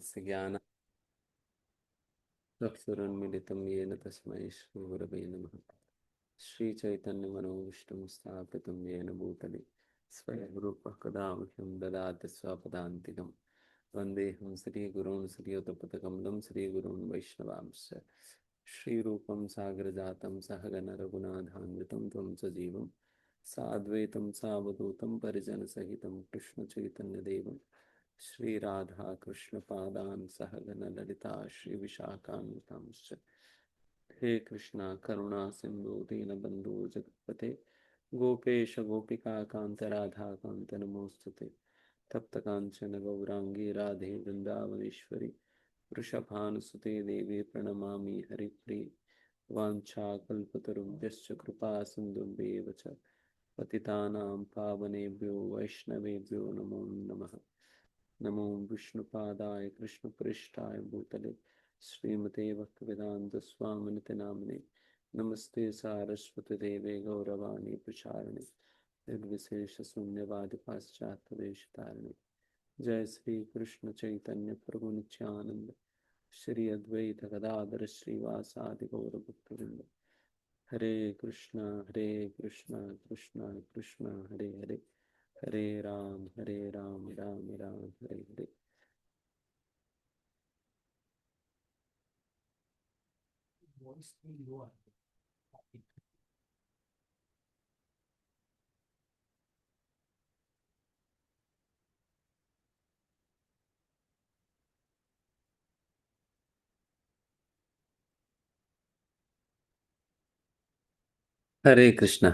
तस्य ज्ञानचक्षुरुन्मीलितं येन तस्मै श्रीगुरवे नमः। श्रीचैतन्यमनोभीष्टं स्थापितं येन भूतले स्वयं रूपः कदा मह्यं ददाति स्वपदान्तिकं। वन्देऽहं श्रीगुरून् श्रीयुतपदकमलं श्रीगुरून् वैष्णवांश्च। श्रीरूपं सागरजातं सहगण रघुनाथान्वितं त्वं सजीवं साद्वैतं सावधूतं परिजनसहितं कृष्णचैतन्यदेवं श्री राधा कृष्ण पादान सहगण ललिता श्री विशाखान्वितांश्च। हे कृष्णा करुणा सिंधु दीनबंधु जगत्पते गोपेश गोपिका कांत राधा कांत नमोस्तुते। तप्त कांचन गौरांगी राधे वृंदावनेश्वरी वृषभानुसुते देवी प्रणमामि हरिप्रिये। वाञ्छाकल्पतरुभ्यश्च कृपा सिन्धुभ्येव च पतितानां पावनेभ्यो वैष्णवेभ्यो नमो नमः। नमो विष्णुपादाय कृष्णप्रेष्ठाय भूतले श्रीमते भक्तिवेदांत स्वामिनिति नामिने। नमस्ते सारस्वती देवे गौरवाणी प्रचारिणे निर्विशेष शून्यवादि पाश्चात्य देशतारिणे। जय श्री कृष्ण चैतन्य प्रभु नित्यानंद श्री अद्वैत गदाधर श्रीवासादि गौर भक्तवृंद। हरे कृष्णा कृष्णा कृष्णा हरे हरे, हरे राम राम राम हरे हरे। हरे कृष्णा।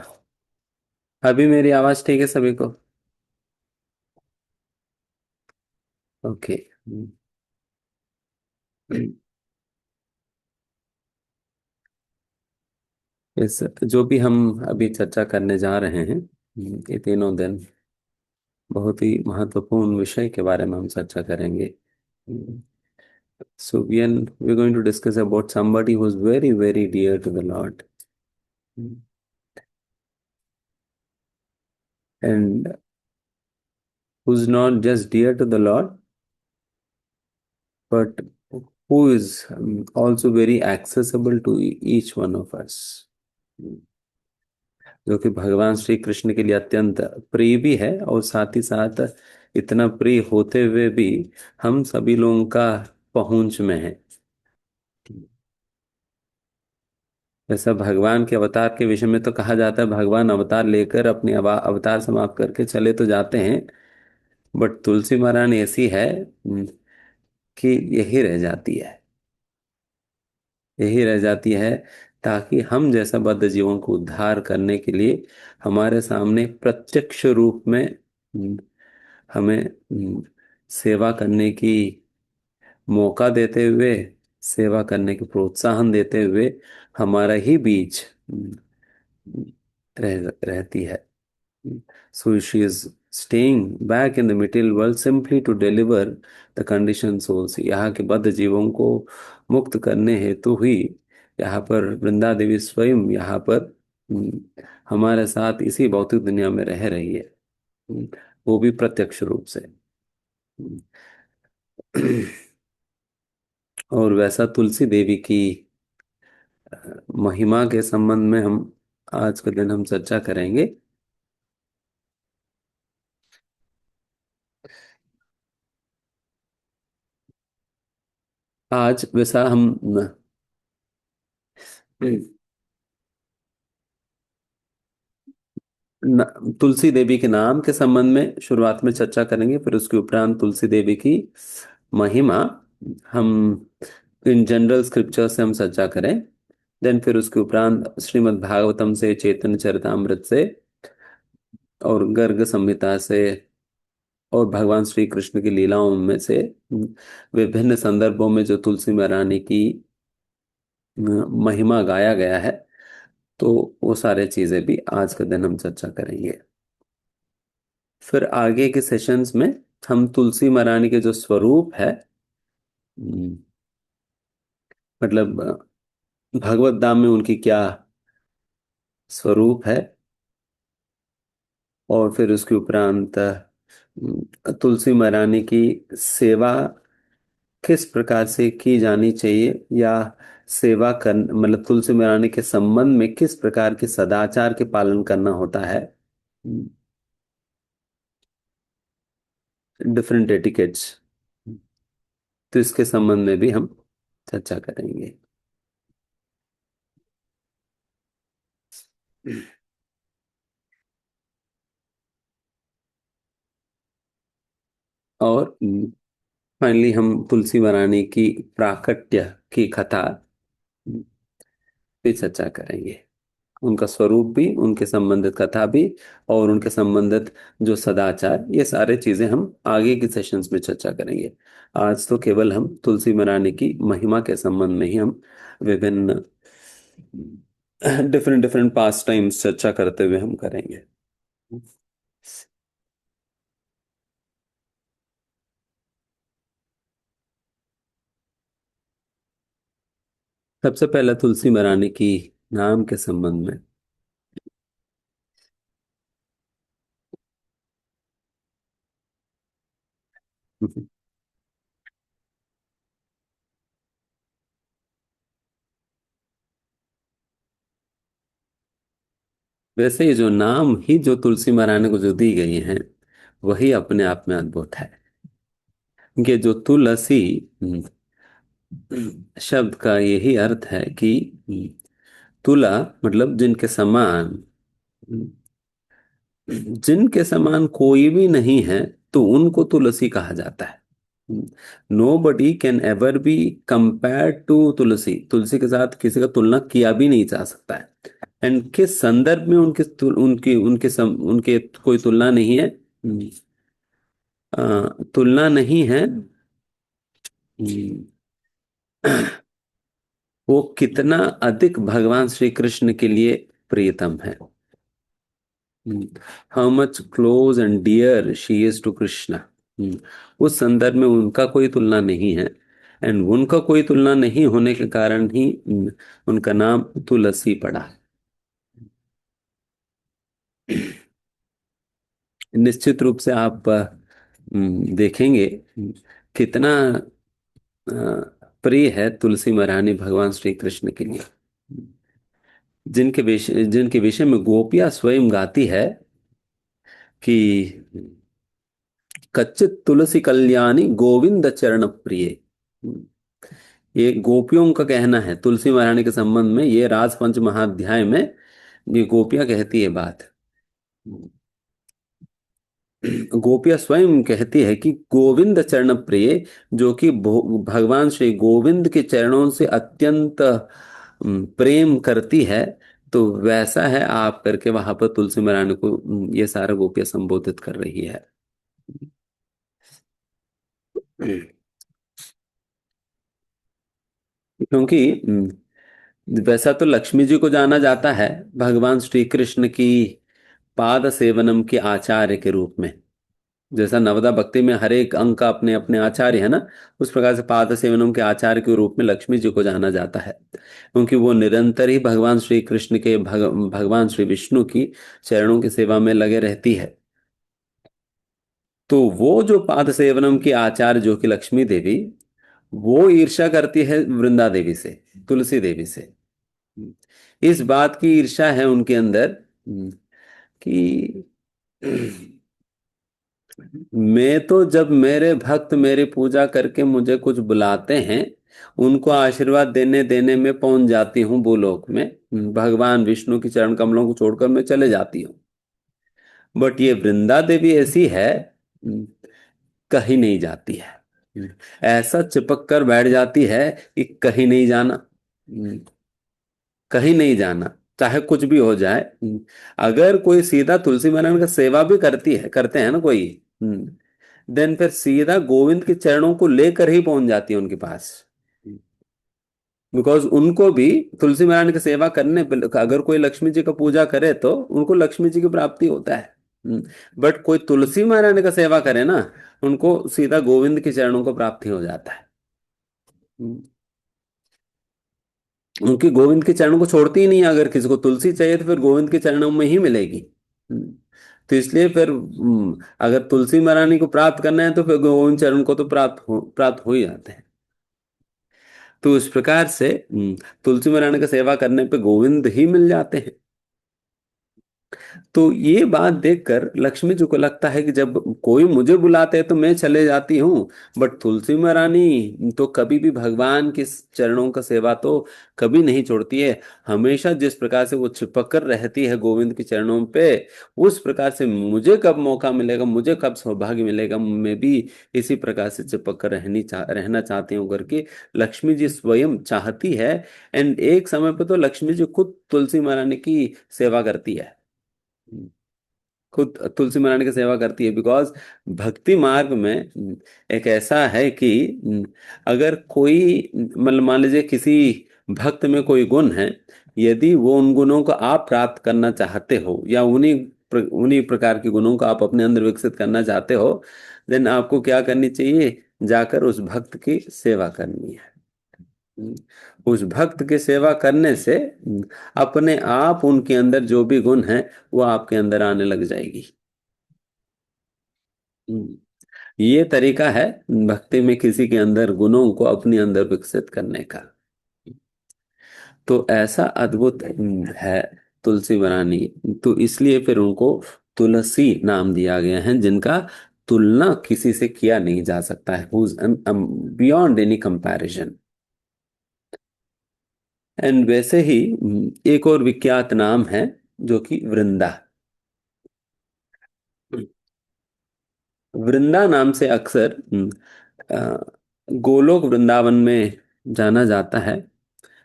अभी मेरी आवाज ठीक है सभी को? ओके। इस जो भी हम अभी चर्चा करने जा रहे हैं, ये तीनों दिन बहुत ही महत्वपूर्ण विषय के बारे में हम चर्चा करेंगे। So we're going to discuss about somebody who's very, very dear to the Lord, and who's not just dear to the Lord, but who is also very accessible to each one of us, जो कि भगवान श्री कृष्ण के लिए अत्यंत प्रिय भी है और साथ ही साथ इतना प्रिय होते हुए भी हम सभी लोगों का पहुंच में है। ऐसा भगवान के अवतार के विषय में तो कहा जाता है, भगवान अवतार लेकर अपने अवतार समाप्त करके चले तो जाते हैं, बट तुलसी महारानी ऐसी है कि यही रह जाती है, यही रह जाती है, ताकि हम जैसा बद्ध जीवों को उद्धार करने के लिए हमारे सामने प्रत्यक्ष रूप में हमें सेवा करने की मौका देते हुए, सेवा करने की प्रोत्साहन देते हुए हमारा ही बीच रहती है। So she is staying back in the material world simply to deliver the conditioned souls. यहाँ के बद्ध जीवों को मुक्त करने हेतु ही यहाँ पर वृंदा देवी स्वयं यहाँ पर हमारे साथ इसी भौतिक दुनिया में रह रही है, वो भी प्रत्यक्ष रूप से। और वैसा तुलसी देवी की महिमा के संबंध में हम आज के दिन हम चर्चा करेंगे। आज वैसा हम तुलसी देवी के नाम के संबंध में शुरुआत में चर्चा करेंगे, फिर उसके उपरांत तुलसी देवी की महिमा हम इन जनरल स्क्रिप्चर से हम चर्चा करें। देन फिर उसके उपरांत श्रीमद् भागवतम से, चैतन्य चरितामृत से और गर्ग संहिता से और भगवान श्री कृष्ण की लीलाओं में से विभिन्न संदर्भों में जो तुलसी महारानी की महिमा गाया गया है, तो वो सारे चीजें भी आज के दिन हम चर्चा करेंगे। फिर आगे के सेशंस में हम तुलसी महारानी के जो स्वरूप है, मतलब भगवत धाम में उनकी क्या स्वरूप है, और फिर उसके उपरांत तुलसी महारानी की सेवा किस प्रकार से की जानी चाहिए, या सेवा कर मतलब तुलसी महारानी के संबंध में किस प्रकार के सदाचार के पालन करना होता है, डिफरेंट एटिकेट्स, तो इसके संबंध में भी हम चर्चा करेंगे। और फाइनली हम तुलसी महारानी की प्राकट्य की कथा पे चर्चा करेंगे, उनका स्वरूप भी, उनके संबंधित कथा भी, और उनके संबंधित जो सदाचार, ये सारे चीजें हम आगे के सेशंस में चर्चा करेंगे। आज तो केवल हम तुलसी मनाने की महिमा के संबंध में ही हम विभिन्न डिफरेंट डिफरेंट पास टाइम्स चर्चा करते हुए हम करेंगे। सबसे पहले तुलसी मनाने की नाम के संबंध में। वैसे ये जो नाम ही जो तुलसी महारानी को जो दी गई है, वही अपने आप में अद्भुत है। कि जो तुलसी शब्द का यही अर्थ है कि तुला मतलब जिनके समान, जिनके समान कोई भी नहीं है, तो उनको तुलसी कहा जाता है। Nobody can ever be compare to Tulsi, Tulsi के साथ किसी का तुलना किया भी नहीं जा सकता है। एंड किस संदर्भ में उनके कोई तुलना नहीं है, तुलना नहीं है। वो कितना अधिक भगवान श्री कृष्ण के लिए प्रियतम है, how much close and dear she is to Krishna. उस संदर्भ में उनका कोई तुलना नहीं है, एंड उनका कोई तुलना नहीं होने के कारण ही उनका नाम तुलसी पड़ा। निश्चित रूप से आप देखेंगे कितना प्रिय है तुलसी महारानी भगवान श्री कृष्ण के लिए, जिनके विषय में गोपियां स्वयं गाती है कि कच्चित तुलसी कल्याणी गोविंद चरण प्रिय। ये गोपियों का कहना है तुलसी महारानी के संबंध में, ये राजपंच महाध्याय में ये गोपियां कहती है बात। गोपियां स्वयं कहती है कि गोविंद चरण प्रिय, जो कि भगवान श्री गोविंद के चरणों से अत्यंत प्रेम करती है, तो वैसा है आप करके वहां पर तुलसी महारानी को ये सारा गोपियां संबोधित कर रही है। क्योंकि वैसा तो लक्ष्मी जी को जाना जाता है भगवान श्री कृष्ण की पाद सेवनम के आचार्य के रूप में। जैसा नवदा भक्ति में हर एक अंग का अपने अपने आचार्य है ना, उस प्रकार से पाद सेवनम के आचार्य के रूप में लक्ष्मी जी को जाना जाता है, क्योंकि वो निरंतर ही भगवान श्री कृष्ण के भगवान श्री विष्णु की चरणों की सेवा में लगे रहती है। तो वो जो पाद सेवनम की आचार्य जो कि लक्ष्मी देवी, वो ईर्ष्या करती है वृंदा देवी से, तुलसी देवी से। इस बात की ईर्ष्या है उनके अंदर कि मैं तो जब मेरे भक्त मेरी पूजा करके मुझे कुछ बुलाते हैं, उनको आशीर्वाद देने देने में पहुंच जाती हूँ भूलोक में, भगवान विष्णु की चरण कमलों को छोड़कर मैं चले जाती हूँ। बट ये वृंदा देवी ऐसी है, कहीं नहीं जाती है, ऐसा चिपक कर बैठ जाती है कि कहीं नहीं जाना, कहीं नहीं जाना, चाहे कुछ भी हो जाए। अगर कोई सीधा तुलसी महारानी का सेवा भी करते हैं ना कोई, देन फिर सीधा गोविंद के चरणों को लेकर ही पहुंच जाती है उनके पास। बिकॉज उनको भी तुलसी महारानी की सेवा करने पे, अगर कोई लक्ष्मी जी का पूजा करे तो उनको लक्ष्मी जी की प्राप्ति होता है। बट कोई तुलसी महारानी का सेवा करे ना, उनको सीधा गोविंद के चरणों को प्राप्ति हो जाता है। उनकी गोविंद के चरणों को छोड़ती ही नहीं है। अगर किसी को तुलसी चाहिए तो फिर गोविंद के चरणों में ही मिलेगी। तो इसलिए फिर अगर तुलसी महारानी को प्राप्त करना है तो फिर गोविंद चरण को तो प्राप्त हो ही जाते हैं। तो इस प्रकार से तुलसी महारानी का सेवा करने पे गोविंद ही मिल जाते हैं। तो ये बात देखकर लक्ष्मी जी को लगता है कि जब कोई मुझे बुलाते हैं तो मैं चले जाती हूँ, बट तुलसी महारानी तो कभी भी भगवान के चरणों का सेवा तो कभी नहीं छोड़ती है। हमेशा जिस प्रकार से वो चिपक कर रहती है गोविंद के चरणों पे, उस प्रकार से मुझे कब मौका मिलेगा, मुझे कब सौभाग्य मिलेगा, मैं भी इसी प्रकार से चिपक कर रहना चाहती हूँ करके लक्ष्मी जी स्वयं चाहती है। एंड एक समय पर तो लक्ष्मी जी खुद तुलसी महारानी की सेवा करती है, खुद तुलसी महारानी की सेवा करती है। बिकॉज भक्ति मार्ग में एक ऐसा है कि अगर कोई मतलब मान लीजिए किसी भक्त में कोई गुण है, यदि वो उन गुणों को आप प्राप्त करना चाहते हो या उन्हीं प्रकार के गुणों को आप अपने अंदर विकसित करना चाहते हो, देन आपको क्या करनी चाहिए, जाकर उस भक्त की सेवा करनी है। उस भक्त की सेवा करने से अपने आप उनके अंदर जो भी गुण है वो आपके अंदर आने लग जाएगी। ये तरीका है भक्ति में किसी के अंदर गुणों को अपने अंदर विकसित करने का। तो ऐसा अद्भुत है तुलसी वरानी। तो इसलिए फिर उनको तुलसी नाम दिया गया है, जिनका तुलना किसी से किया नहीं जा सकता है, who is beyond any comparison. And वैसे ही एक और विख्यात नाम है जो कि वृंदा। वृंदा नाम से अक्सर गोलोक वृंदावन में जाना जाता है।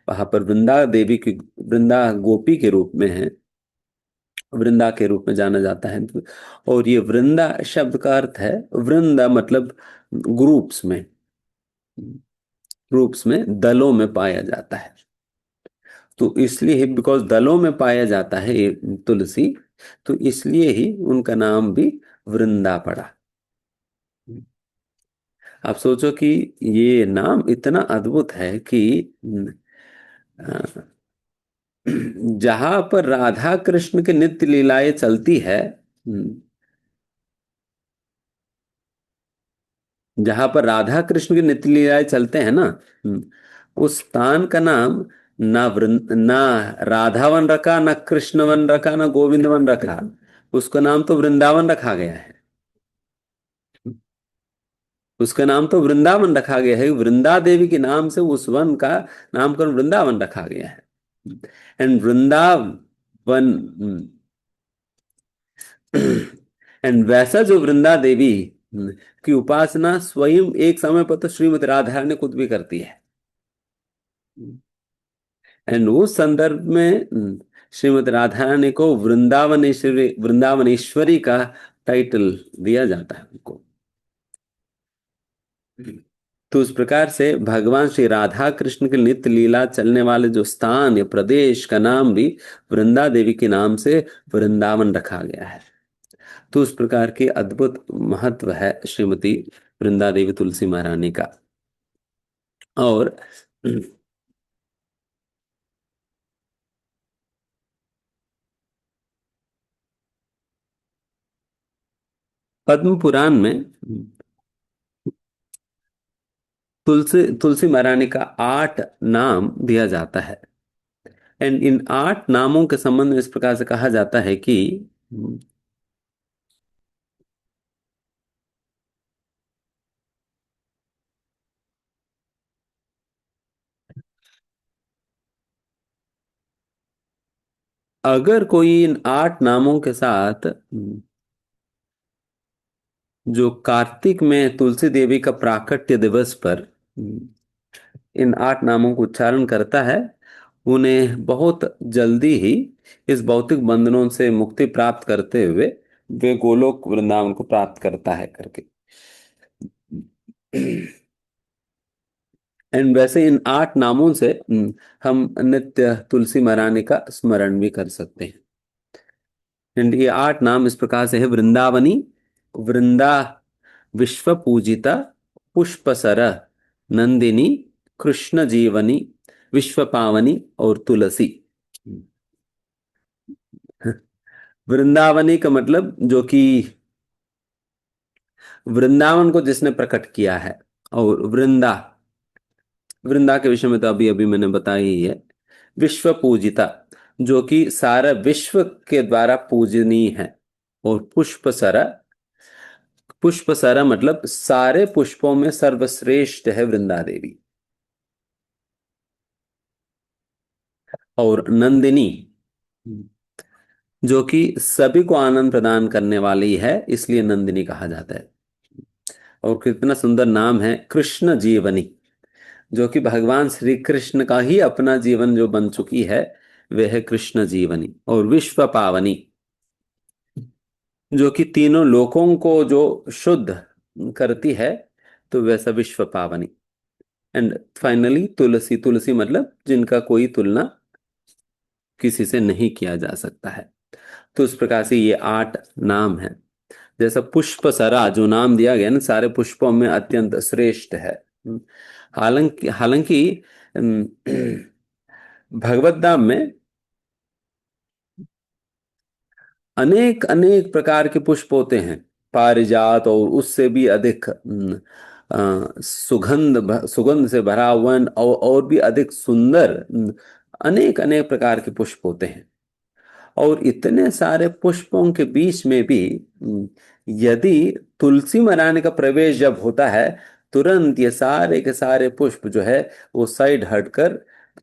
वहां पर वृंदा देवी की, वृंदा गोपी के रूप में है, वृंदा के रूप में जाना जाता है। और ये वृंदा शब्द का अर्थ है, वृंदा मतलब ग्रुप्स में, ग्रुप्स में दलों में पाया जाता है। तो इसलिए बिकॉज दलों में पाया जाता है ये तुलसी, तो इसलिए ही उनका नाम भी वृंदा पड़ा। आप सोचो कि ये नाम इतना अद्भुत है कि अ, जहां पर राधा कृष्ण की नित्य लीलाएं चलती है, जहां पर राधा कृष्ण की नित्य लीलाएं चलते हैं ना, उस स्थान का नाम ना राधावन रखा, ना कृष्णवन रखा, ना गोविंदवन रखा, उसका नाम तो वृंदावन रखा गया है। उसका नाम तो वृंदावन रखा गया है, वृंदा देवी के नाम से उस वन का नामकरण वृंदावन रखा गया है। एंड वृंदावन, एंड वैसा जो वृंदा देवी की उपासना स्वयं एक समय पर तो श्रीमती राधा ने खुद भी करती है। एंड उस संदर्भ में श्रीमती राधा रानी को वृंदावनेश्वरी का टाइटल दिया जाता है उनको। तो उस प्रकार से भगवान श्री राधा कृष्ण की नित्य लीला चलने वाले जो स्थान या प्रदेश का नाम भी वृंदा देवी के नाम से वृंदावन रखा गया है। तो उस प्रकार के अद्भुत महत्व है श्रीमती वृंदा देवी तुलसी महारानी का। और पद्म पुराण में तुलसी तुलसी महारानी का 8 नाम दिया जाता है। एंड इन 8 नामों के संबंध में इस प्रकार से कहा जाता है कि अगर कोई इन 8 नामों के साथ जो कार्तिक में तुलसी देवी का प्राकट्य दिवस पर इन 8 नामों को उच्चारण करता है, उन्हें बहुत जल्दी ही इस भौतिक बंधनों से मुक्ति प्राप्त करते हुए वे गोलोक वृंदावन को प्राप्त करता है करके। एंड वैसे इन 8 नामों से हम नित्य तुलसी महारानी का स्मरण भी कर सकते हैं। एंड ये 8 नाम इस प्रकार से है: वृंदावनी, वृंदा, विश्व पूजिता, पुष्पसर, नंदिनी, कृष्ण जीवनी, विश्व पावनी और तुलसी। वृंदावनी का मतलब जो कि वृंदावन को जिसने प्रकट किया है, और वृंदा वृंदा के विषय में तो अभी अभी मैंने बताया ही है। विश्व पूजिता, जो कि सारा विश्व के द्वारा पूजनीय है। और पुष्पसरा, पुष्पसरा मतलब सारे पुष्पों में सर्वश्रेष्ठ है वृंदा देवी। और नंदिनी, जो कि सभी को आनंद प्रदान करने वाली है, इसलिए नंदिनी कहा जाता है। और कितना सुंदर नाम है, कृष्ण जीवनी, जो कि भगवान श्री कृष्ण का ही अपना जीवन जो बन चुकी है, वह है कृष्ण जीवनी। और विश्व पावनी, जो कि तीनों लोकों को जो शुद्ध करती है, तो वैसा विश्व पावनी। एंड फाइनली तुलसी, तुलसी मतलब जिनका कोई तुलना किसी से नहीं किया जा सकता है। तो इस प्रकार से ये 8 नाम है। जैसा पुष्प सरा जो नाम दिया गया ना, सारे पुष्पों में अत्यंत श्रेष्ठ है। हालांकि हालांकि अम, भगवत धाम में अनेक अनेक प्रकार के पुष्प होते हैं, पारिजात और उससे भी अधिक सुगंध से भरा हुआ और भी अधिक सुंदर अनेक अनेक प्रकार के पुष्प होते हैं। और इतने सारे पुष्पों के बीच में भी यदि तुलसी मराने का प्रवेश जब होता है, तुरंत ये सारे के सारे पुष्प जो है वो साइड हटकर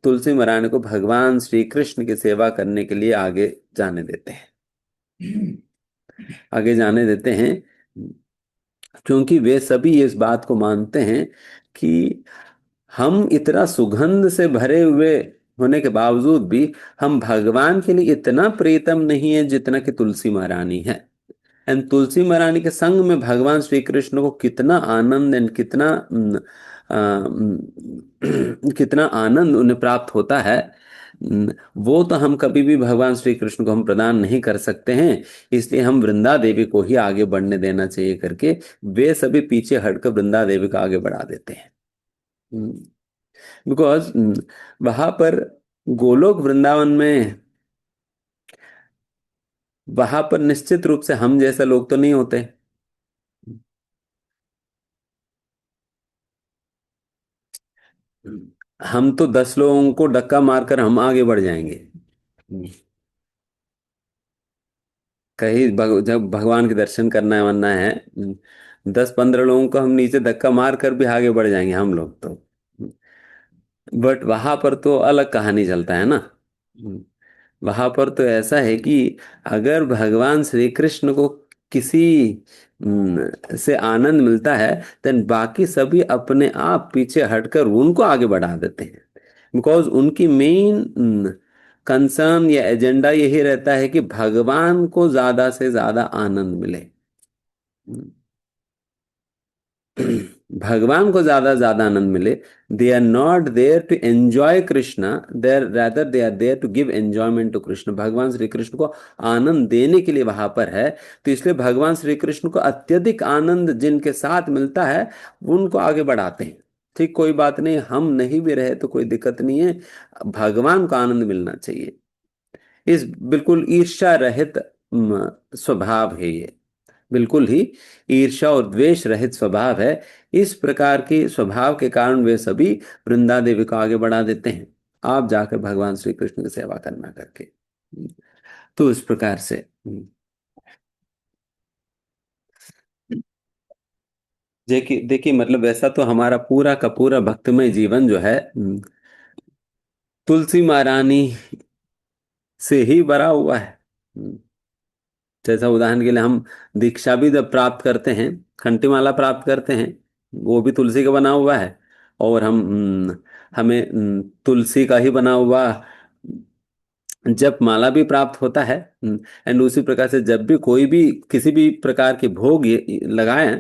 तुलसी मराने को भगवान श्री कृष्ण की सेवा करने के लिए आगे जाने देते हैं। आगे जाने देते हैं, क्योंकि वे सभी इस बात को मानते हैं कि हम इतना सुगंध से भरे हुए होने के बावजूद भी हम भगवान के लिए इतना प्रीतम नहीं है जितना कि तुलसी महारानी है। एंड तुलसी महारानी के संग में भगवान श्री कृष्ण को कितना आनंद एंड कितना कितना आनंद उन्हें प्राप्त होता है, वो तो हम कभी भी भगवान श्री कृष्ण को हम प्रदान नहीं कर सकते हैं। इसलिए हम वृंदा देवी को ही आगे बढ़ने देना चाहिए करके वे सभी पीछे हटकर वृंदा देवी को आगे बढ़ा देते हैं। बिकॉज वहां पर गोलोक वृंदावन में, वहां पर निश्चित रूप से हम जैसे लोग तो नहीं होते। हम तो 10 लोगों को धक्का मारकर हम आगे बढ़ जाएंगे। कहीं जब भगवान के दर्शन करना है वरना है, 10-15 लोगों को हम नीचे धक्का मार कर भी आगे बढ़ जाएंगे हम लोग तो। बट वहां पर तो अलग कहानी चलता है ना। वहां पर तो ऐसा है कि अगर भगवान श्री कृष्ण को किसी से आनंद मिलता है, देन बाकी सभी अपने आप पीछे हटकर उनको आगे बढ़ा देते हैं। बिकॉज उनकी मेन कंसर्न या एजेंडा यही रहता है कि भगवान को ज्यादा से ज्यादा आनंद मिले। भगवान को ज्यादा ज्यादा आनंद मिले। They are not there to enjoy Krishna, there rather they are there to give enjoyment to Krishna. भगवान श्री कृष्ण को आनंद देने के लिए वहां पर है। तो इसलिए भगवान श्री कृष्ण को अत्यधिक आनंद जिनके साथ मिलता है, वो उनको आगे बढ़ाते हैं। ठीक, कोई बात नहीं, हम नहीं भी रहे तो कोई दिक्कत नहीं है, भगवान को आनंद मिलना चाहिए। इस बिल्कुल ईर्ष्या रहित स्वभाव है ये, बिल्कुल ही ईर्ष्या और द्वेष रहित स्वभाव है। इस प्रकार के स्वभाव के कारण वे सभी वृंदा देवी को आगे बढ़ा देते हैं, आप जाकर भगवान श्री कृष्ण की सेवा करना करके। तो इस प्रकार से देखिए देखिए, मतलब ऐसा तो हमारा पूरा का पूरा भक्तिमय जीवन जो है तुलसी महारानी से ही भरा हुआ है। जैसा उदाहरण के लिए हम दीक्षा भी जब प्राप्त करते हैं, खंटीमाला प्राप्त करते हैं, वो भी तुलसी का बना हुआ है। और हमें तुलसी का ही बना हुआ जप माला भी प्राप्त होता है। एंड उसी प्रकार से जब भी कोई भी किसी भी प्रकार के भोग लगाए,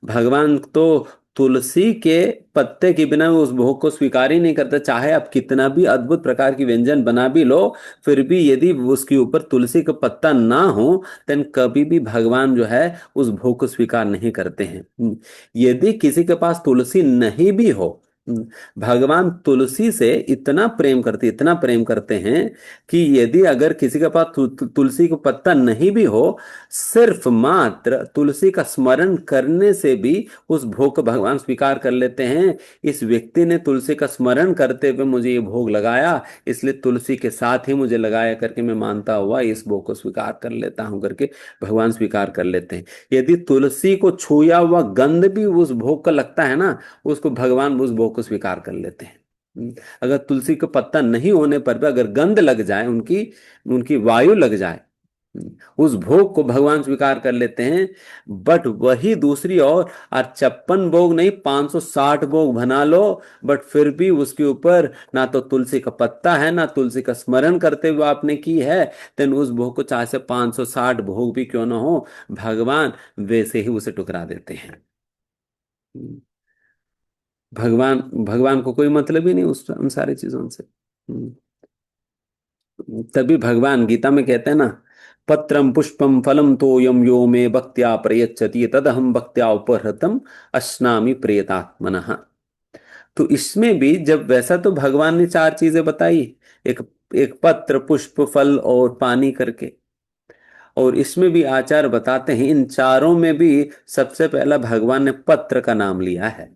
भगवान तो तुलसी के पत्ते के बिना वो उस भोग को स्वीकार ही नहीं करता। चाहे आप कितना भी अद्भुत प्रकार की व्यंजन बना भी लो, फिर भी यदि उसके ऊपर तुलसी का पत्ता ना हो, देन कभी भी भगवान जो है उस भोग को स्वीकार नहीं करते हैं। यदि किसी के पास तुलसी नहीं भी हो, भगवान तुलसी से इतना प्रेम करते हैं कि यदि अगर किसी के पास तुलसी का पत्ता नहीं भी हो, सिर्फ मात्र तुलसी का स्मरण करने से भी उस भोग को भगवान स्वीकार कर लेते हैं। इस व्यक्ति ने तुलसी का स्मरण करते हुए मुझे ये भोग लगाया, इसलिए तुलसी के साथ ही मुझे लगाया करके मैं मानता हुआ इस भोग को स्वीकार कर लेता हूं करके भगवान स्वीकार कर लेते हैं। यदि तुलसी को छुआ हुआ गंध भी उस भोग का लगता है ना, उसको भगवान उस भोग को स्वीकार कर लेते हैं। अगर तुलसी का पत्ता नहीं होने पर भी अगर गंध लग जाए, उनकी उनकी वायु लग जाए, उस भोग को भगवान स्वीकार कर लेते हैं। बट वही दूसरी और 56 भोग नहीं, 560 भोग बना लो, बट फिर भी उसके ऊपर ना तो तुलसी का पत्ता है, ना तुलसी का स्मरण करते हुए आपने की है, देन उस भोग को चाहे से 560 भोग भी क्यों ना हो, भगवान वैसे ही उसे टुकरा देते हैं। भगवान भगवान को कोई मतलब ही नहीं उस उन सारी चीजों से। तभी भगवान गीता में कहते हैं ना, पत्रम पुष्पम फलम तोयम यो मे भक्त्या प्रयच्छति तदहम भक्त्या उपहृतम अश्नामि प्रियतात्मनः। तो इसमें भी जब वैसा तो भगवान ने चार चीजें बताई, एक एक पत्र पुष्प फल और पानी करके, और इसमें भी आचार्य बताते हैं इन चारों में भी सबसे पहला भगवान ने पत्र का नाम लिया है।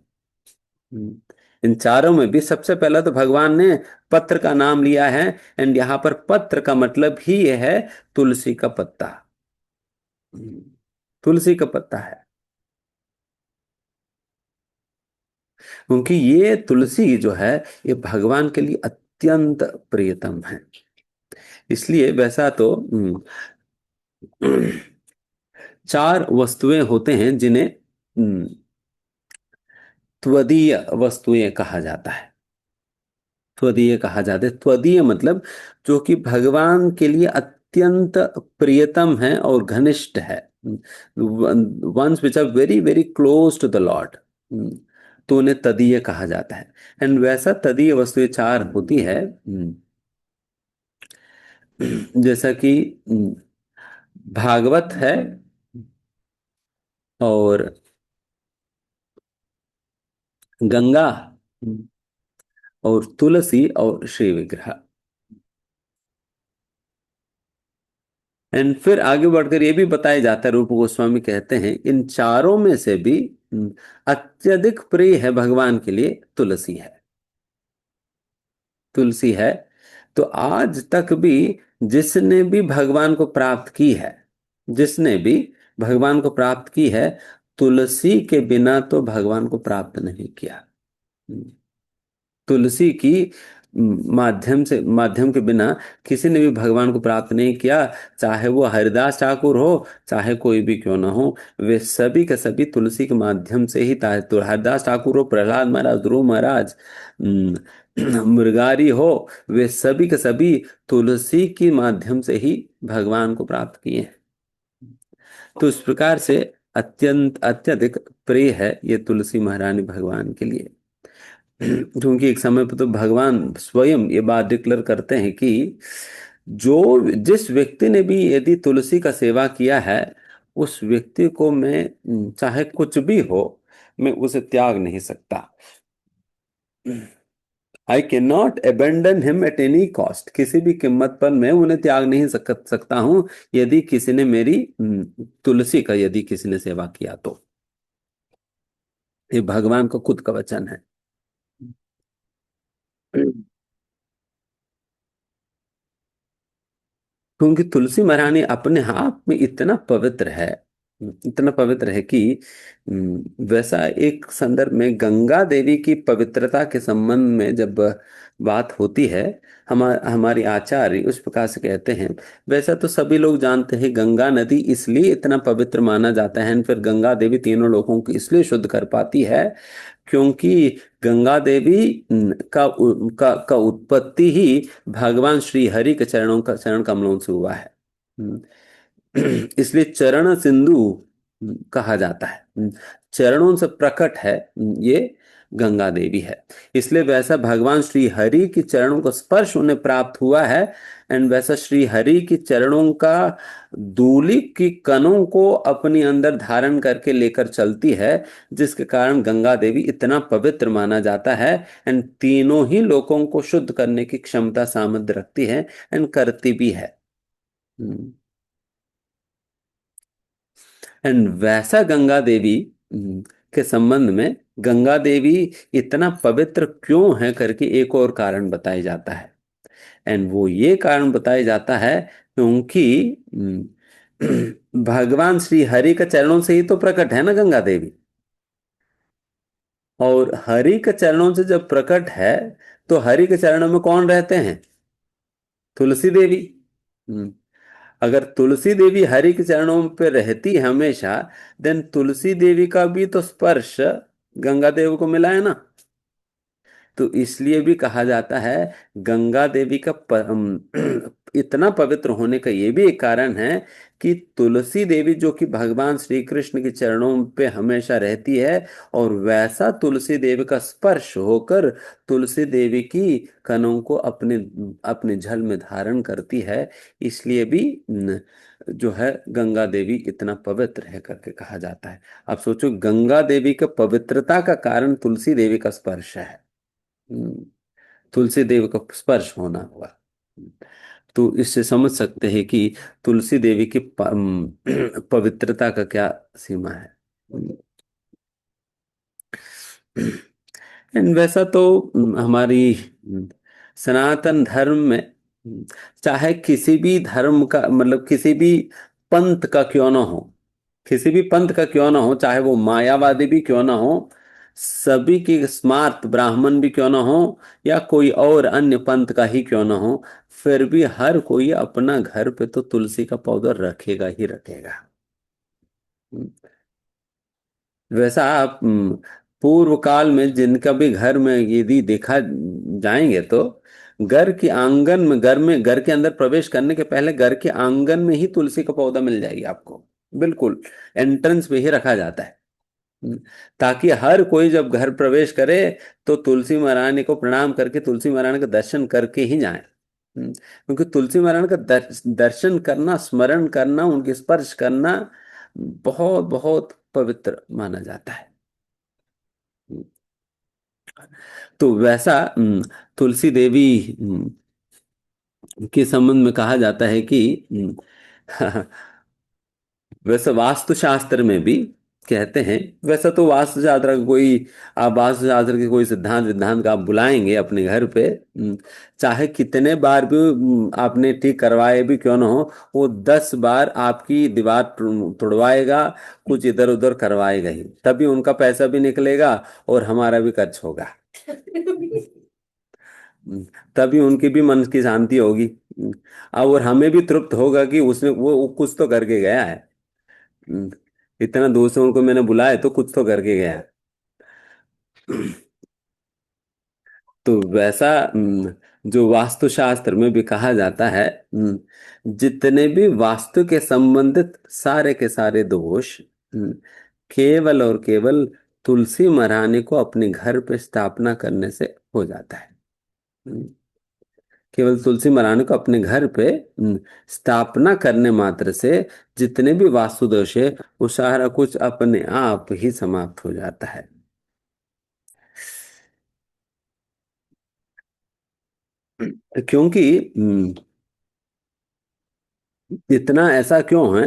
इन चारों में भी सबसे पहला तो भगवान ने पत्र का नाम लिया है। एंड यहां पर पत्र का मतलब ही यह है तुलसी का पत्ता। हम्म, तुलसी का पत्ता है, क्योंकि ये तुलसी जो है ये भगवान के लिए अत्यंत प्रियतम है। इसलिए वैसा तो चार वस्तुएं होते हैं जिन्हें त्वदीय वस्तुएं कहा जाता है। त्वदीय कहा जाता है, त्वदीय मतलब जो कि भगवान के लिए अत्यंत प्रियतम है और घनिष्ठ है, ones which are very very close to the lord, तो उन्हें तदीय कहा जाता है। एंड वैसा तदीय वस्तुएं चार होती है, जैसा कि भागवत है, और गंगा, और तुलसी और श्री विग्रह। एंड फिर आगे बढ़कर ये भी बताया जाता है, रूप गोस्वामी कहते हैं इन चारों में से भी अत्यधिक प्रिय है भगवान के लिए तुलसी है। तुलसी है। तो आज तक भी जिसने भी भगवान को प्राप्त की है, जिसने भी भगवान को प्राप्त की है, तुलसी के बिना तो भगवान को प्राप्त नहीं किया। तुलसी की माध्यम के बिना किसी ने भी भगवान को प्राप्त नहीं किया। चाहे वो हरिदास ठाकुर हो, चाहे कोई भी क्यों ना हो, वे सभी के सभी तुलसी के माध्यम से ही तो हरिदास ठाकुर हो, प्रहलाद महाराज, ध्रुव महाराज, मृगारी हो, वे सभी के सभी तुलसी के माध्यम से ही भगवान को प्राप्त किए हैं। तो इस प्रकार से अत्यंत अत्यधिक प्रिय है ये तुलसी महारानी भगवान के लिए। क्योंकि एक समय पर तो भगवान स्वयं ये बात डिक्लेयर करते हैं कि जो जिस व्यक्ति ने भी यदि तुलसी का सेवा किया है, उस व्यक्ति को मैं चाहे कुछ भी हो, मैं उसे त्याग नहीं सकता। I can not abandon him at any cost. किसी भी कीमत पर मैं उन्हें त्याग नहीं सकता हूं, यदि किसी ने मेरी तुलसी का यदि किसी ने सेवा किया तो। ये भगवान का खुद का वचन है। क्योंकि तुलसी महारानी अपने आप में इतना पवित्र है, इतना पवित्र है कि वैसा एक संदर्भ में गंगा देवी की पवित्रता के संबंध में जब बात होती है, हमारी आचार्य उस प्रकार से कहते हैं। वैसा तो सभी लोग जानते हैं गंगा नदी इसलिए इतना पवित्र माना जाता है, फिर गंगा देवी तीनों लोगों को इसलिए शुद्ध कर पाती है क्योंकि गंगा देवी का उत्पत्ति ही भगवान श्री हरि के चरण कमलों से हुआ है। इसलिए चरण सिंधु कहा जाता है। चरणों से प्रकट है ये गंगा देवी है। इसलिए वैसा भगवान श्री हरि के चरणों को स्पर्श उन्हें प्राप्त हुआ है। एंड वैसा श्री हरि के चरणों का धूलि की कणों को अपनी अंदर धारण करके लेकर चलती है, जिसके कारण गंगा देवी इतना पवित्र माना जाता है। एंड तीनों ही लोगों को शुद्ध करने की क्षमता सामर्थ्य रखती है, एंड करती भी है। एंड वैसा गंगा देवी के संबंध में गंगा देवी इतना पवित्र क्यों है करके एक और कारण बताया जाता है। एंड वो ये कारण बताया जाता है क्योंकि भगवान श्री हरि के चरणों से ही तो प्रकट है ना गंगा देवी। और हरि के चरणों से जब प्रकट है तो हरि के चरणों में कौन रहते हैं? तुलसी देवी। हम्म, अगर तुलसी देवी हरि के चरणों पे रहती है हमेशा, देन तुलसी देवी का भी तो स्पर्श गंगा देव को मिला है ना। तो इसलिए भी कहा जाता है गंगा देवी का इतना पवित्र होने का ये भी एक कारण है कि तुलसी देवी जो कि भगवान श्री कृष्ण के चरणों पे हमेशा रहती है, और वैसा तुलसी देवी का स्पर्श होकर तुलसी देवी की कणों को अपने अपने झल में धारण करती है। इसलिए भी जो है गंगा देवी इतना पवित्र है करके कहा जाता है। अब सोचो गंगा देवी का पवित्रता का कारण तुलसी देवी का स्पर्श है। हम्म, तुलसी देव का स्पर्श होना हुआ। तो इससे समझ सकते हैं कि तुलसी देवी की पवित्रता का क्या सीमा है। एंड वैसा तो हमारी सनातन धर्म में चाहे किसी भी धर्म का मतलब किसी भी पंथ का क्यों ना हो, किसी भी पंथ का क्यों ना हो, चाहे वो मायावादी भी क्यों ना हो, सभी की स्मार्त ब्राह्मण भी क्यों ना हो, या कोई और अन्य पंथ का ही क्यों ना हो, फिर भी हर कोई अपना घर पे तो तुलसी का पौधा रखेगा ही रखेगा। वैसा आप पूर्व काल में जिनका भी घर में यदि देखा जाएंगे तो घर के आंगन में घर के अंदर प्रवेश करने के पहले घर के आंगन में ही तुलसी का पौधा मिल जाएगी आपको। बिल्कुल एंट्रेंस पे ही रखा जाता है। हम्म, ताकि हर कोई जब घर प्रवेश करे तो तुलसी महारानी को प्रणाम करके तुलसी महारानी का दर्शन करके ही जाए। क्योंकि तुलसी महारानी का दर्शन करना, स्मरण करना, उनके स्पर्श करना बहुत बहुत पवित्र माना जाता है। तो वैसा तुलसी देवी के संबंध में कहा जाता है कि वैसे वास्तुशास्त्र में भी कहते हैं, वैसा तो वास्तुशास्त्र का कोई आप वास्तुशास्त्र के कोई सिद्धांत विद्धांत का आप बुलाएंगे अपने घर पे, चाहे कितने बार भी आपने ठीक करवाए भी क्यों ना हो, वो 10 बार आपकी दीवार तुड़वाएगा, कुछ इधर उधर करवाएगा ही, तभी उनका पैसा भी निकलेगा और हमारा भी खर्च होगा। तभी उनकी भी मन की शांति होगी। और हमें भी तृप्त होगा कि उसने वो कुछ तो करके गया है। हम्म, इतना दोस्तों को मैंने बुलाया तो कुछ तो करके गया। तो वैसा जो वास्तुशास्त्र में भी कहा जाता है, जितने भी वास्तु के संबंधित सारे के सारे दोष केवल और केवल तुलसी महारानी को अपने घर पे स्थापना करने से हो जाता है। हम्म, केवल तुलसी महारानी को अपने घर पे स्थापना करने मात्र से जितने भी वास्तु दोष है वो सारा कुछ अपने आप ही समाप्त हो जाता है। क्योंकि इतना ऐसा क्यों है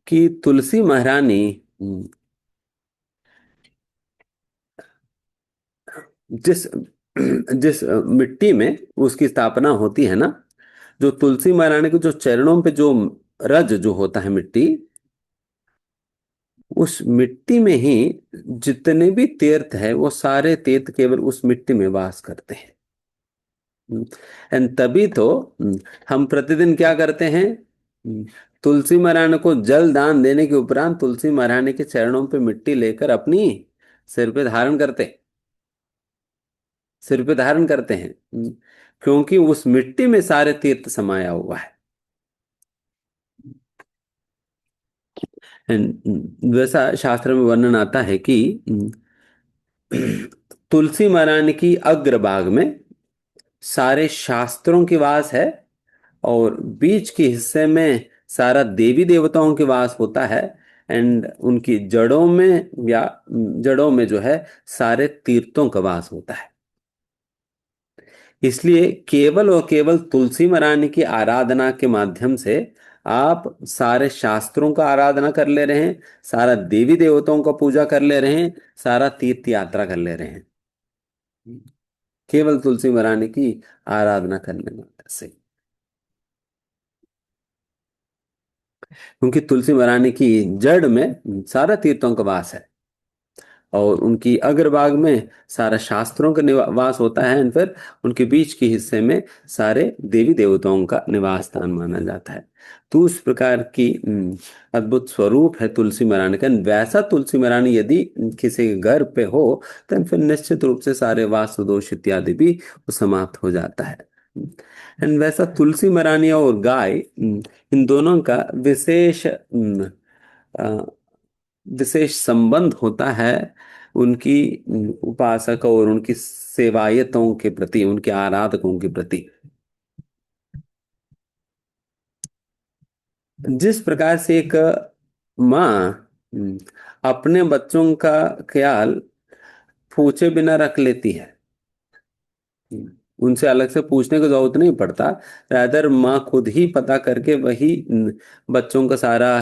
कि तुलसी महारानी जिस जिस मिट्टी में उसकी स्थापना होती है ना, जो तुलसी महारानी के जो चरणों पे जो रज जो होता है मिट्टी, उस मिट्टी में ही जितने भी तीर्थ है वो सारे तीर्थ केवल उस मिट्टी में वास करते हैं। एंड तभी तो हम प्रतिदिन क्या करते हैं, हम्म, तुलसी महारानी को जल दान देने के उपरांत तुलसी महारानी के चरणों पे मिट्टी लेकर अपनी सिर पे धारण करते सिर पे धारण करते हैं। क्योंकि उस मिट्टी में सारे तीर्थ समाया हुआ है। And, वैसा शास्त्र में वर्णन आता है कि तुलसी महारानी की अग्रभाग में सारे शास्त्रों की वास है, और बीच के हिस्से में सारा देवी देवताओं के वास होता है। एंड उनकी जड़ों में, या जड़ों में जो है, सारे तीर्थों का वास होता है। इसलिए केवल और केवल तुलसी महारानी की आराधना के माध्यम से आप सारे शास्त्रों का आराधना कर ले रहे हैं, सारा देवी देवताओं का पूजा कर ले रहे हैं, सारा तीर्थ यात्रा कर ले रहे हैं, केवल तुलसी महारानी की आराधना करने मात्र से। क्योंकि तुलसी महारानी की जड़ में सारा तीर्थों का वास है, और उनकी अग्रभाग में सारा शास्त्रों का निवास होता है, एंड फिर उनके बीच के हिस्से में सारे देवी देवताओं का निवास स्थान माना जाता है। तो उस प्रकार की अद्भुत स्वरूप है तुलसी महारानी का। वैसा तुलसी महारानी यदि किसी के घर पे हो, तो फिर निश्चित रूप से सारे वास्तु दोष इत्यादि भी समाप्त हो जाता है। एंड वैसा तुलसी महारानी और गाय, इन दोनों का विशेष संबंध होता है उनकी उपासक और उनकी सेवायतों के प्रति, उनके आराधकों के प्रति। जिस प्रकार से एक माँ अपने बच्चों का ख्याल पूछे बिना रख लेती है, उनसे अलग से पूछने की जरूरत नहीं पड़ता, रादर माँ खुद ही पता करके वही बच्चों का सारा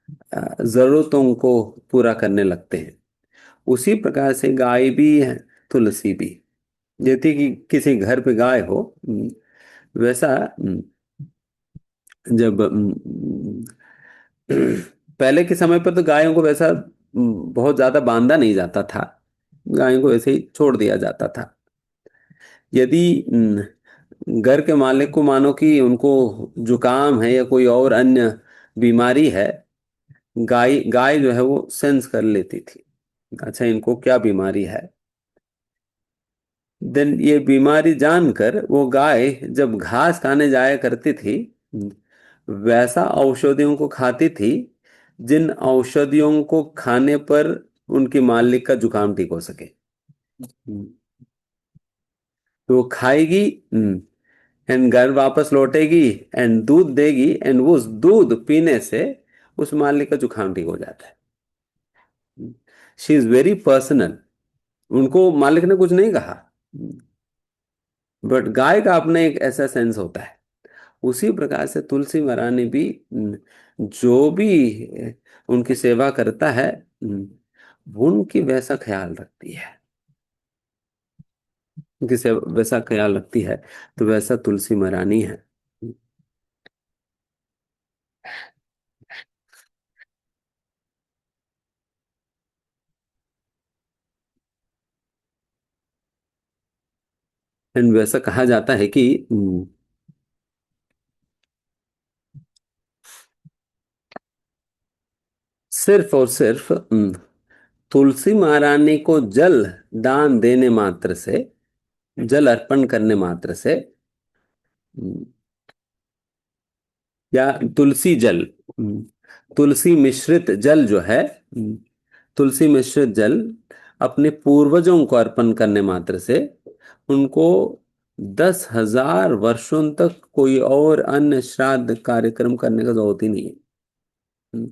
जरूरतों को पूरा करने लगते हैं। उसी प्रकार से गाय भी है, तुलसी भी। जैसे कि किसी घर पे गाय हो, वैसा जब पहले के समय पर तो गायों को वैसा बहुत ज्यादा बांधा नहीं जाता था, गायों को ऐसे ही छोड़ दिया जाता था। यदि घर के मालिक को मानो कि उनको जुकाम है या कोई और अन्य बीमारी है, गाय गाय जो है वो सेंस कर लेती थी, अच्छा इनको क्या बीमारी है। देन ये बीमारी जानकर वो गाय जब घास खाने जाया करती थी, वैसा औषधियों को खाती थी जिन औषधियों को खाने पर उनके मालिक का जुकाम ठीक हो सके। तो वो खाएगी, एंड घर वापस लौटेगी, एंड दूध देगी, एंड उस दूध पीने से उस मालिक का जुकाम ठीक हो जाता है। शी इज वेरी पर्सनल, उनको मालिक ने कुछ नहीं कहा, बट गाय का अपना एक ऐसा सेंस होता है। उसी प्रकार से तुलसी महारानी भी जो भी उनकी सेवा करता है, वो उनकी वैसा ख्याल रखती है, उनकी वैसा ख्याल रखती है। तो वैसा तुलसी महारानी है। एंड वैसा कहा जाता है कि सिर्फ और सिर्फ तुलसी महारानी को जल दान देने मात्र से, जल अर्पण करने मात्र से, हम्म, या तुलसी जल, तुलसी मिश्रित जल जो है, तुलसी मिश्रित जल अपने पूर्वजों को अर्पण करने मात्र से उनको 10,000 वर्षों तक कोई और अन्य श्राद्ध कार्यक्रम करने का जरूरत ही नहीं है।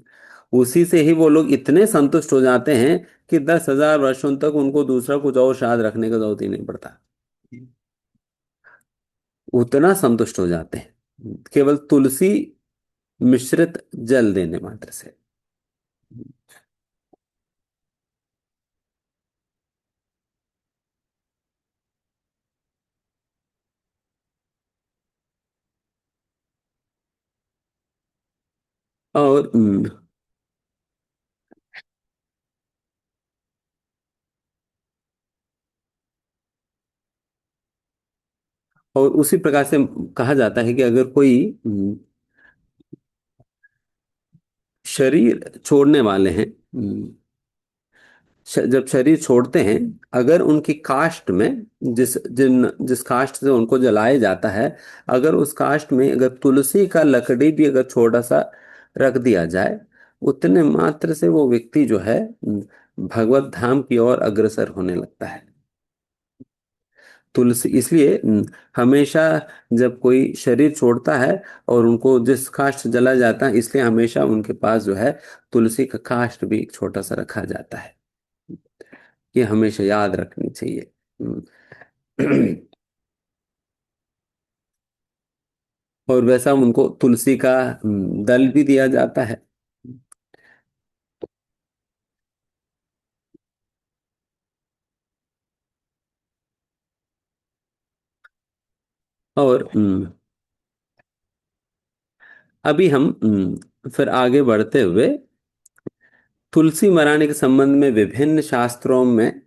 उसी से ही वो लोग इतने संतुष्ट हो जाते हैं कि 10,000 वर्षों तक उनको दूसरा कुछ और श्राद्ध रखने का जरूरत ही नहीं पड़ता, उतना संतुष्ट हो जाते हैं केवल तुलसी मिश्रित जल देने मात्र से। और और उसी प्रकार से कहा जाता है कि अगर कोई शरीर छोड़ने वाले हैं, जब शरीर छोड़ते हैं, अगर उनकी कास्ट में जिस कास्ट से उनको जलाया जाता है, अगर उस कास्ट में अगर तुलसी का लकड़ी भी अगर छोटा सा रख दिया जाए, उतने मात्र से वो व्यक्ति जो है भगवत धाम की ओर अग्रसर होने लगता है। तुलसी इसलिए हमेशा जब कोई शरीर छोड़ता है और उनको जिस काष्ठ जला जाता है, इसलिए हमेशा उनके पास जो है तुलसी का काष्ठ भी एक छोटा सा रखा जाता है। ये हमेशा याद रखनी चाहिए। हम्म। और वैसा उनको तुलसी का दल भी दिया जाता है। और अभी हम फिर आगे बढ़ते हुए तुलसी मराने के संबंध में विभिन्न शास्त्रों में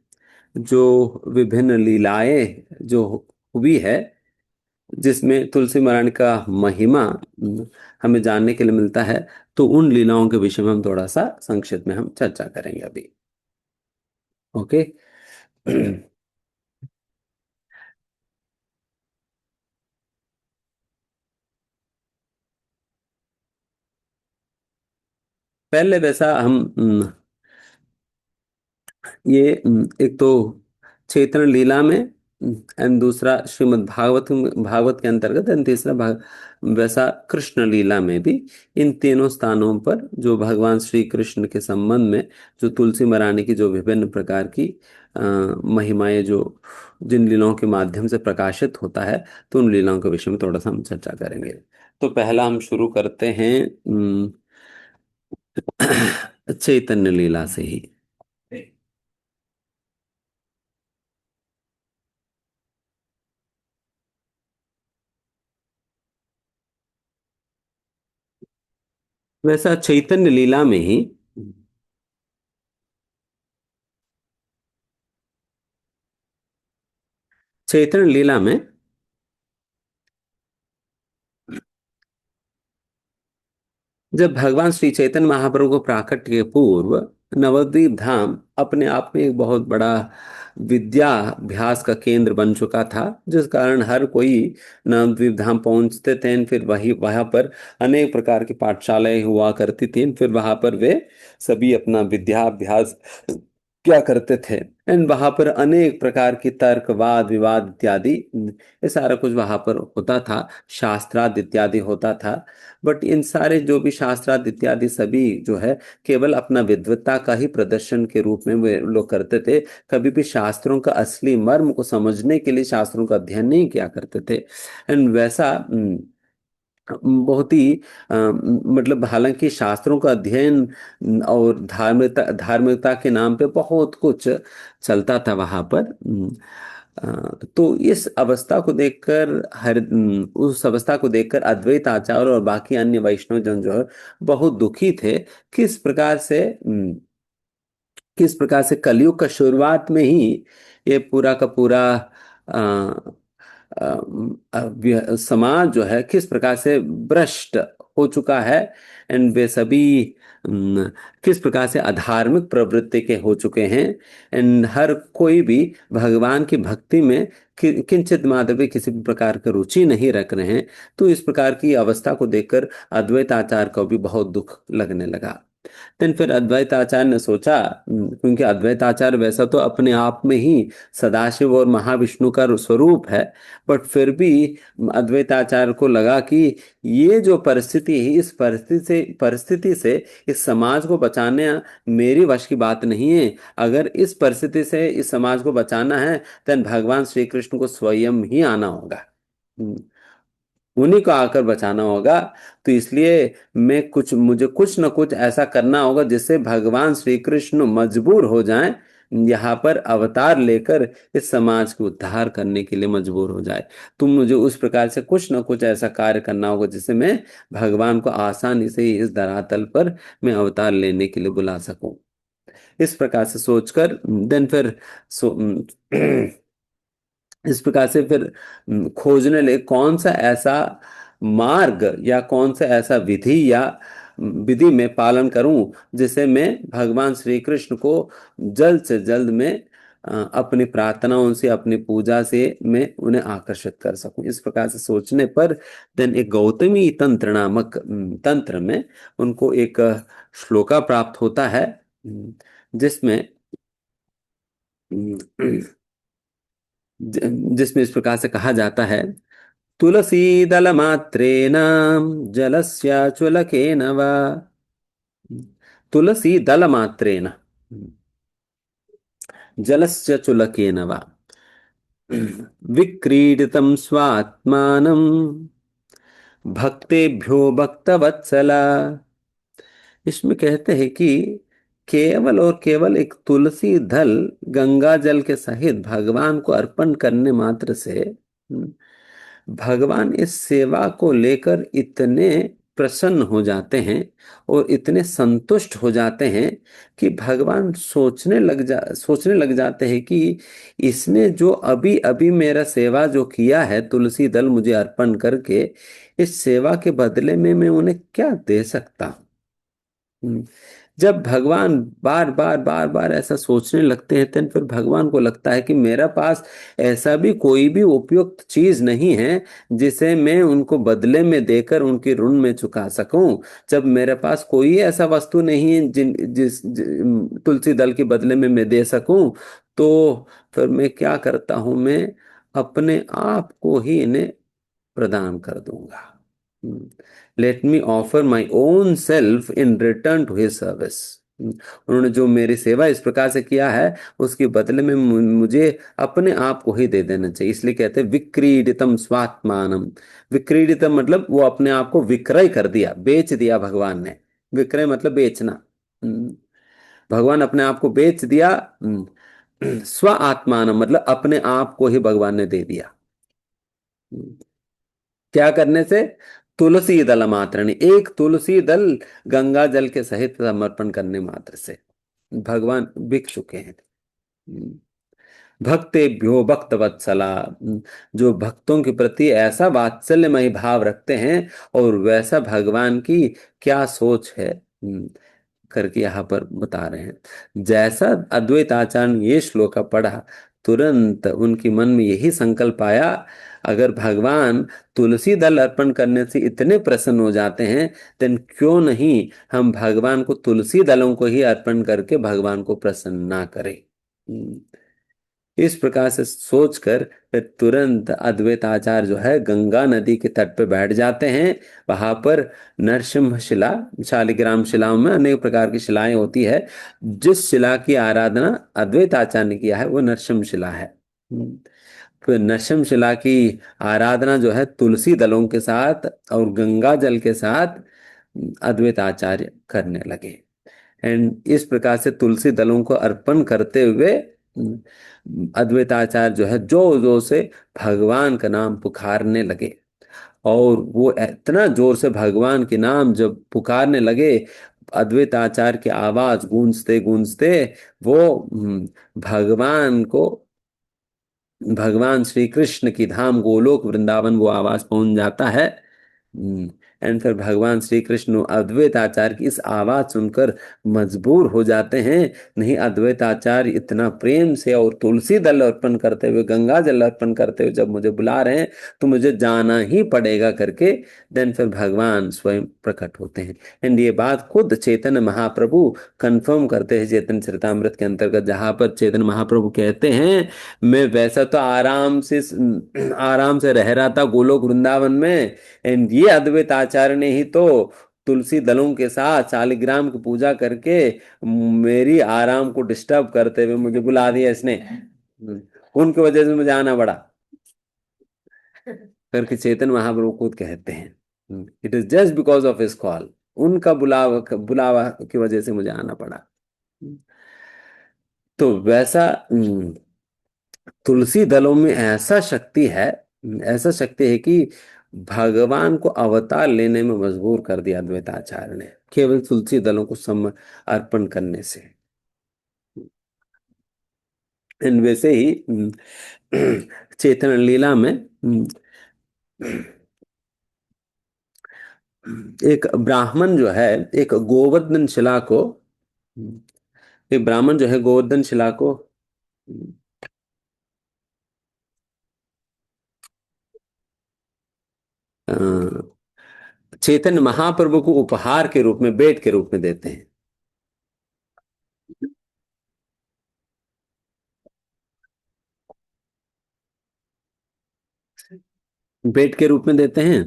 जो विभिन्न लीलाएं जो हुई है, जिसमें तुलसी मराने का महिमा हमें जानने के लिए मिलता है, तो उन लीलाओं के विषय में हम थोड़ा सा संक्षिप्त में हम चर्चा करेंगे अभी। ओके। पहले वैसा हम ये एक तो चैतन्य लीला में, एंड दूसरा श्रीमद् भागवत भागवत के अंतर्गत, एंड तीसरा भाग वैसा कृष्ण लीला में भी, इन तीनों स्थानों पर जो भगवान श्री कृष्ण के संबंध में जो तुलसी मराने की जो विभिन्न प्रकार की महिमाएं जो जिन लीलाओं के माध्यम से प्रकाशित होता है, तो उन लीलाओं के विषय में थोड़ा सा हम चर्चा करेंगे। तो पहला हम शुरू करते हैं चैतन्य लीला से ही। वैसा चैतन्य लीला में ही, चैतन्य लीला में जब भगवान श्री चैतन्य महाप्रभु को प्राकट्य के पूर्व नवद्वीप धाम अपने आप में एक बहुत बड़ा विद्याभ्यास का केंद्र बन चुका था, जिस कारण हर कोई नवद्वीप धाम पहुंचते थे। फिर वही वहां पर अनेक प्रकार की पाठशालाएं हुआ करती थी, फिर वहां पर वे सभी अपना विद्याभ्यास क्या करते थे। एंड वहां पर अनेक प्रकार की तर्क वाद विवाद इत्यादि, ये सारा कुछ वहां पर होता था, शास्त्रार्थ इत्यादि होता था। बट इन सारे जो भी शास्त्रार्थ इत्यादि सभी जो है, केवल अपना विद्वत्ता का ही प्रदर्शन के रूप में वे लोग करते थे। कभी भी शास्त्रों का असली मर्म को समझने के लिए शास्त्रों का अध्ययन नहीं किया करते थे। एंड वैसा बहुत ही मतलब हालांकि शास्त्रों का अध्ययन और धार्मिकता के नाम पे बहुत कुछ चलता था वहां पर। तो इस अवस्था को देखकर उस अवस्था को देखकर अद्वैत आचार्य और बाकी अन्य वैष्णव जन जो है बहुत दुखी थे। किस प्रकार से किस प्रकार से कलयुग का शुरुआत में ही ये पूरा का पूरा समाज जो है किस प्रकार से भ्रष्ट हो चुका है। एंड वे सभी अम, किस प्रकार से अधार्मिक प्रवृत्ति के हो चुके हैं। एंड हर कोई भी भगवान की भक्ति में किंचित मात्र भी किसी भी प्रकार की रुचि नहीं रख रहे हैं। तो इस प्रकार की अवस्था को देखकर अद्वैत आचार्य को भी बहुत दुख लगने लगा। देन फिर अद्वैत आचार्य ने सोचा, क्योंकि अद्वैत आचार्य वैसा तो अपने आप में ही सदाशिव और महाविष्णु का स्वरूप है, बट फिर भी अद्वैत आचार्य को लगा कि ये जो परिस्थिति है, इस परिस्थिति से इस समाज को बचाना मेरी वश की बात नहीं है। अगर इस परिस्थिति से इस समाज को बचाना है, तो भगवान श्री कृष्ण को स्वयं ही आना होगा, उन्हीं को आकर बचाना होगा। तो इसलिए मुझे कुछ न कुछ ऐसा करना होगा जिससे भगवान श्री कृष्ण मजबूर हो जाएं, यहाँ पर अवतार लेकर इस समाज को उद्धार करने के लिए मजबूर हो जाए। तो मुझे उस प्रकार से कुछ न कुछ ऐसा कार्य करना होगा जिससे मैं भगवान को आसानी से ही इस धरातल पर मैं अवतार लेने के लिए बुला सकूं। इस प्रकार से सोचकर देन फिर इस प्रकार से फिर खोजने लगे कौन सा ऐसा मार्ग या कौन सा ऐसा विधि या विधि में पालन करूं जिससे मैं भगवान श्री कृष्ण को जल्द से जल्द में अपनी प्रार्थनाओं से अपनी पूजा से मैं उन्हें आकर्षित कर सकूं। इस प्रकार से सोचने पर देन एक गौतमी तंत्र नामक तंत्र में उनको एक श्लोका प्राप्त होता है, जिसमें जिसमें इस प्रकार से कहा जाता है, तुलसी दल मात्रेण जलस्य चुलकेन वा। तुलसी दल मात्रेण जलस्य चुलकेन वा विक्रीडितं स्वात्मानं भक्तेभ्यो भक्तवत्सला। इसमें कहते हैं कि केवल और केवल एक तुलसी दल गंगा जल के सहित भगवान को अर्पण करने मात्र से भगवान इस सेवा को लेकर इतने प्रसन्न हो जाते हैं और इतने संतुष्ट हो जाते हैं कि भगवान सोचने लग जाते हैं कि इसने जो अभी अभी मेरा सेवा जो किया है, तुलसी दल मुझे अर्पण करके, इस सेवा के बदले में मैं उन्हें क्या दे सकता हूँ। जब भगवान बार बार ऐसा सोचने लगते हैं, तो फिर भगवान को लगता है कि मेरा पास ऐसा भी कोई भी उपयुक्त चीज नहीं है जिसे मैं उनको बदले में देकर उनकी ऋण में चुका सकूं। जब मेरे पास कोई ऐसा वस्तु नहीं है तुलसी दल के बदले में मैं दे सकूं, तो फिर मैं क्या करता हूं, मैं अपने आप को ही इन्हें प्रदान कर दूंगा। Let me offer my own self in return to his service. उन्होंने जो मेरी सेवा इस प्रकार से किया है, उसके बदले में मुझे अपने आप को ही दे देना चाहिए। इसलिए कहते हैं विक्रीडितम स्वात्मानम। विक्रीडितम मतलब वो अपने आप को विक्रय कर दिया, बेच दिया भगवान ने। विक्रय मतलब बेचना। हम्म, भगवान अपने आप को बेच दिया। स्व आत्मानम मतलब अपने आप को ही भगवान ने दे दिया। क्या करने से? तुलसी दल मात्र ने, एक तुलसी दल गंगा जल के सहित समर्पण करने मात्र से भगवान बिक चुके हैं। भक्तेभ्यो भक्त वत्सला, जो भक्तों के प्रति ऐसा वात्सल्यमय भाव रखते हैं, और वैसा भगवान की क्या सोच है करके यहाँ पर बता रहे हैं। जैसा अद्वैत आचार्य ने ये श्लोक पढ़ा, तुरंत उनके मन में यही संकल्प आया, अगर भगवान तुलसी दल अर्पण करने से इतने प्रसन्न हो जाते हैं, तो क्यों नहीं हम भगवान को तुलसी दलों को ही अर्पण करके भगवान को प्रसन्न ना करें। इस प्रकार से सोचकर फिर तुरंत अद्वैत आचार्य जो है गंगा नदी के तट पे बैठ जाते हैं। वहां पर नरसिंह शिला, शालिग्राम शिलाओं में अनेक प्रकार की शिलाएं होती है। जिस शिला की आराधना अद्वैत आचार्य ने किया है वो नरसिंह शिला है। फिर नरसिंह शिला की आराधना जो है तुलसी दलों के साथ और गंगा जल के साथ अद्वैत आचार्य करने लगे। एंड इस प्रकार से तुलसी दलों को अर्पण करते हुए अद्वैताचार्य जो है जोर जोर से भगवान का नाम पुकारने लगे। और वो इतना जोर से भगवान के नाम जब पुकारने लगे, अद्वैताचार्य की आवाज गूंजते गूंजते वो भगवान को, भगवान श्री कृष्ण की धाम गोलोक वृंदावन वो आवाज पहुंच जाता है। एंड फिर भगवान श्री कृष्ण अद्वैत आचार्य की इस आवाज सुनकर मजबूर हो जाते हैं। नहीं, अद्वैत आचार्य इतना प्रेम से और तुलसी दल अर्पण करते हुए, गंगा जल अर्पण करते हुए जब मुझे बुला रहे हैं, तो मुझे जाना ही पड़ेगा करके देन फिर भगवान स्वयं प्रकट होते हैं। एंड ये बात खुद चैतन्य महाप्रभु कंफर्म करते हैं चैतन्य चरितामृत के अंतर्गत, जहां पर चैतन्य महाप्रभु कहते हैं, मैं वैसा तो आराम से रह रहा था गोलोक वृंदावन में, एंड ये अद्वैत आचार्य ने ही तो तुलसी दलों के साथ शालिग्राम की पूजा करके मेरी आराम को डिस्टर्ब करते हुए मुझे बुला दिया इसने। उनकी वजह से मुझे आना पड़ा करके चेतन महाप्रभु खुद कहते हैं, it is just because of his call. उनका बुलावा बुलावा की वजह से मुझे आना पड़ा। तो वैसा तुलसी दलों में ऐसा शक्ति है, ऐसा शक्ति है कि भगवान को अवतार लेने में मजबूर कर दिया अद्वैताचार्य ने, केवल तुलसी दलों को सम अर्पण करने से। इन वैसे ही चैतन्य लीला में एक ब्राह्मण जो है, एक गोवर्धन शिला को, एक ब्राह्मण जो है गोवर्धन शिला को अ, चैतन्य महाप्रभु को उपहार के रूप में, भेंट के रूप में देते हैं। भेंट के रूप में देते हैं।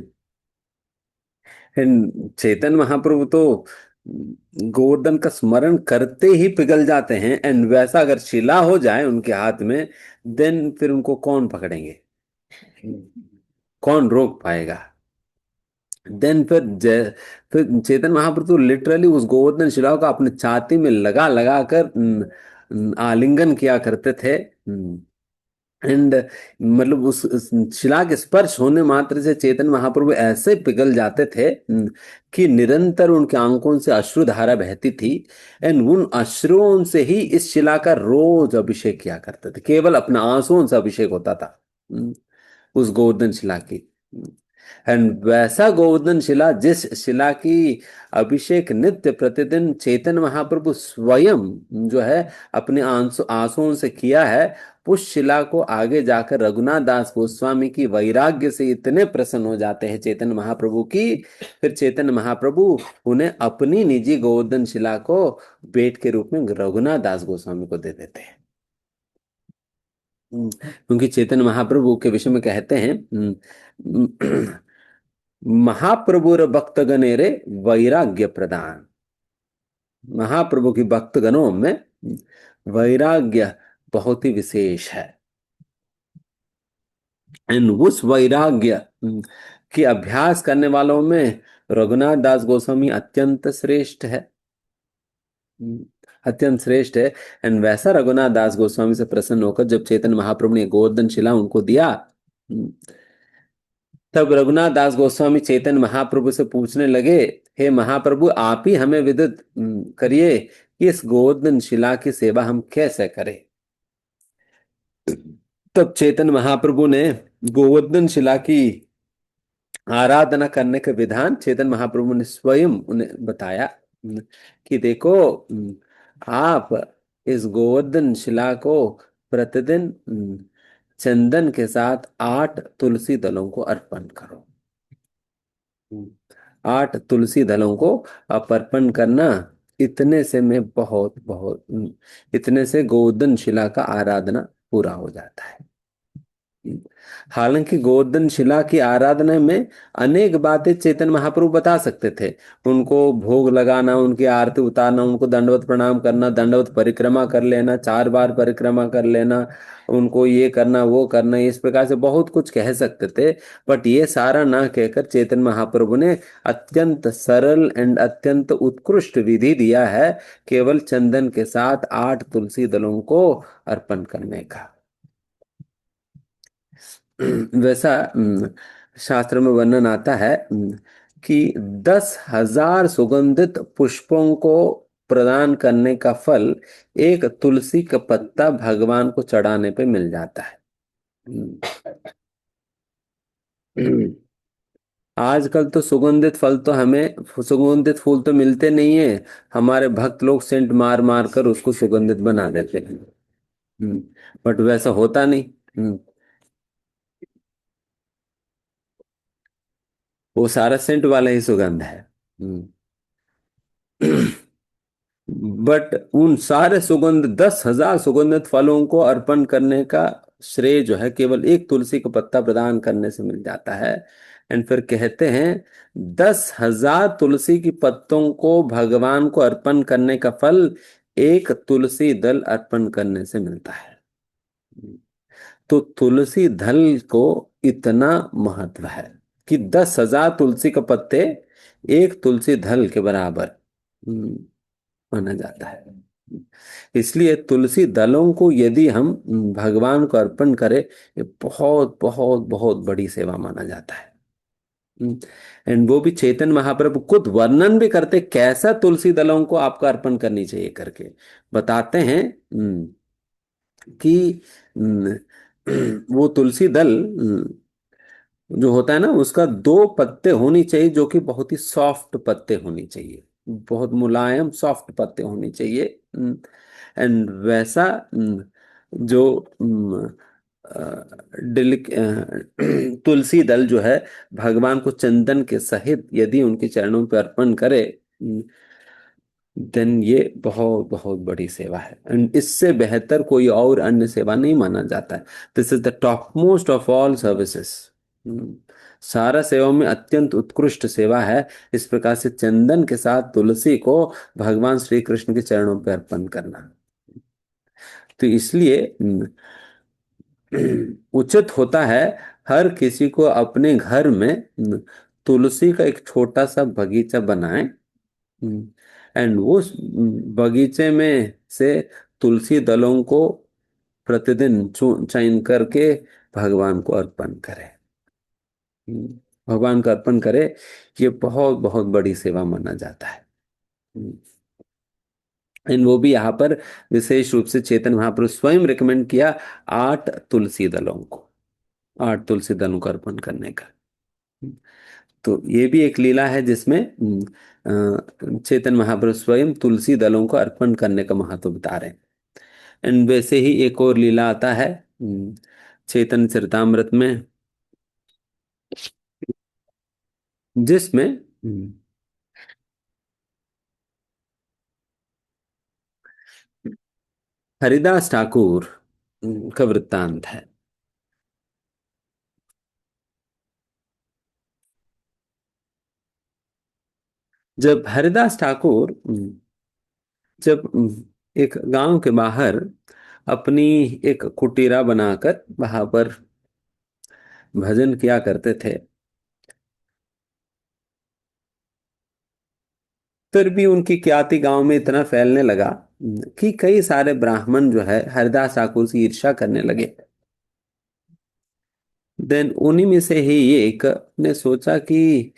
चैतन्य महाप्रभु तो गोवर्धन का स्मरण करते ही पिघल जाते हैं, एंड वैसा अगर शिला हो जाए उनके हाथ में, देन फिर उनको कौन पकड़ेंगे, कौन रोक पाएगा। देन फिर चेतन महाप्रभु तो लिटरली उस गोवर्धन शिला को अपने छाती में लगा लगा कर आलिंगन किया करते थे। एंड मतलब उस शिला के स्पर्श होने मात्र से चेतन महाप्रभु ऐसे पिघल जाते थे कि निरंतर उनके आंखों से अश्रुधारा बहती थी। एंड उन अश्रुओं से ही इस शिला का रोज अभिषेक किया करते थे, केवल अपना आंसुओं से अभिषेक होता था उस गोवर्धन शिला की। एंड वैसा गोवर्धन शिला, जिस शिला की अभिषेक नित्य प्रतिदिन चैतन्य महाप्रभु स्वयं जो है अपने आंसुओं से किया है, उस शिला को आगे जाकर रघुनाथ दास गोस्वामी की वैराग्य से इतने प्रसन्न हो जाते हैं चैतन्य महाप्रभु की, फिर चैतन्य महाप्रभु उन्हें अपनी निजी गोवर्धन शिला को भेंट के रूप में रघुनाथ दास गोस्वामी को दे देते हैं। क्योंकि चैतन्य महाप्रभु के विषय में कहते हैं, महाप्रभुर भक्तगणे रे वैराग्य प्रदान। महाप्रभु की भक्तगणों में वैराग्य बहुत ही विशेष है। एंड उस वैराग्य की अभ्यास करने वालों में रघुनाथ दास गोस्वामी अत्यंत श्रेष्ठ है, अत्यंत श्रेष्ठ है। एंड वैसा रघुनाथ दास गोस्वामी से प्रसन्न होकर जब चैतन्य महाप्रभु ने गोवर्धन शिला उनको दिया, तब रघुनाथ दास गोस्वामी चैतन्य महाप्रभु से पूछने लगे, हे महाप्रभु, आप ही हमें विदित करिए कि इस गोवर्धन शिला की सेवा हम कैसे करें। तब चैतन्य महाप्रभु ने गोवर्धन शिला की आराधना करने का विधान चैतन्य महाप्रभु ने स्वयं उन्हें बताया कि देखो, आप इस गोवर्धन शिला को प्रतिदिन चंदन के साथ 8 तुलसी दलों को अर्पण करो। 8 तुलसी दलों को आप अर्पण करना, इतने से मैं बहुत बहुत इतने से गोवर्धन शिला का आराधना पूरा हो जाता है। हालांकि गोवर्धन शिला की आराधना में अनेक बातें चैतन्य महाप्रभु बता सकते थे। उनको भोग लगाना, उनकी आरती उतारना, उनको दंडवत प्रणाम करना, दंडवत परिक्रमा कर लेना, 4 बार परिक्रमा कर लेना, उनको ये करना वो करना, इस प्रकार से बहुत कुछ कह सकते थे। बट ये सारा ना कहकर चैतन्य महाप्रभु ने अत्यंत सरल एंड अत्यंत उत्कृष्ट विधि दिया है, केवल चंदन के साथ 8 तुलसी दलों को अर्पण करने का। वैसा शास्त्र में वर्णन आता है कि 10,000 सुगंधित पुष्पों को प्रदान करने का फल एक तुलसी का पत्ता भगवान को चढ़ाने पे मिल जाता है। आजकल तो सुगंधित फल तो हमें, सुगंधित फूल तो मिलते नहीं है। हमारे भक्त लोग सेंट मार मार कर उसको सुगंधित बना देते हैं। बट वैसा होता नहीं। वो सारा सेंट वाला ही सुगंध है। बट उन सारे सुगंध 10,000 सुगंधित फलों को अर्पण करने का श्रेय जो है केवल एक तुलसी का पत्ता प्रदान करने से मिल जाता है। एंड फिर कहते हैं 10,000 तुलसी की पत्तों को भगवान को अर्पण करने का फल एक तुलसी दल अर्पण करने से मिलता है। तो तुलसी दल को इतना महत्व है कि 10,000 तुलसी के पत्ते एक तुलसी दल के बराबर माना जाता है। इसलिए तुलसी दलों को यदि हम भगवान को अर्पण करें, ये बहुत बहुत बहुत बड़ी सेवा माना जाता है। एंड वो भी चैतन्य महाप्रभु खुद वर्णन भी करते कैसा तुलसी दलों को आपको अर्पण करनी चाहिए करके बताते हैं कि वो तुलसी दल जो होता है ना, उसका 2 पत्ते होनी चाहिए जो कि बहुत ही सॉफ्ट पत्ते होनी चाहिए, बहुत मुलायम सॉफ्ट पत्ते होनी चाहिए। एंड वैसा जो डिलिक तुलसी दल जो है भगवान को चंदन के सहित यदि उनके चरणों पर अर्पण करे, देन ये बहुत बहुत बड़ी सेवा है। एंड इससे बेहतर कोई और अन्य सेवा नहीं माना जाता है। This is the top most of all services. सारा सेवा में अत्यंत उत्कृष्ट सेवा है। इस प्रकार से चंदन के साथ तुलसी को भगवान श्री कृष्ण के चरणों पर अर्पण करना। तो इसलिए उचित होता है हर किसी को अपने घर में तुलसी का एक छोटा सा बगीचा बनाए, एंड उस बगीचे में से तुलसी दलों को प्रतिदिन चयन करके भगवान को अर्पण करे। भगवान को अर्पण करे, ये बहुत बहुत बड़ी सेवा माना जाता है। एंड वो भी यहाँ पर विशेष रूप से चैतन्य महाप्रभु स्वयं रिकमेंड किया 8 तुलसी दलों को, 8 तुलसी दलों को अर्पण करने का। तो ये भी एक लीला है जिसमें चैतन्य महाप्रभु स्वयं तुलसी दलों को अर्पण करने का महत्व बता रहे हैं। एंड वैसे ही एक और लीला आता है चैतन्य चरितामृत में, जिसमें हरिदास ठाकुर का वृत्तांत है। जब हरिदास ठाकुर जब एक गांव के बाहर अपनी एक कुटीरा बनाकर वहां पर भजन किया करते थे, फिर भी उनकी ख्याति गांव में इतना फैलने लगा कि कई सारे ब्राह्मण जो है हरिदास ठाकुर से ईर्ष्या करने लगे। देन उन्हीं में से ही एक ने सोचा कि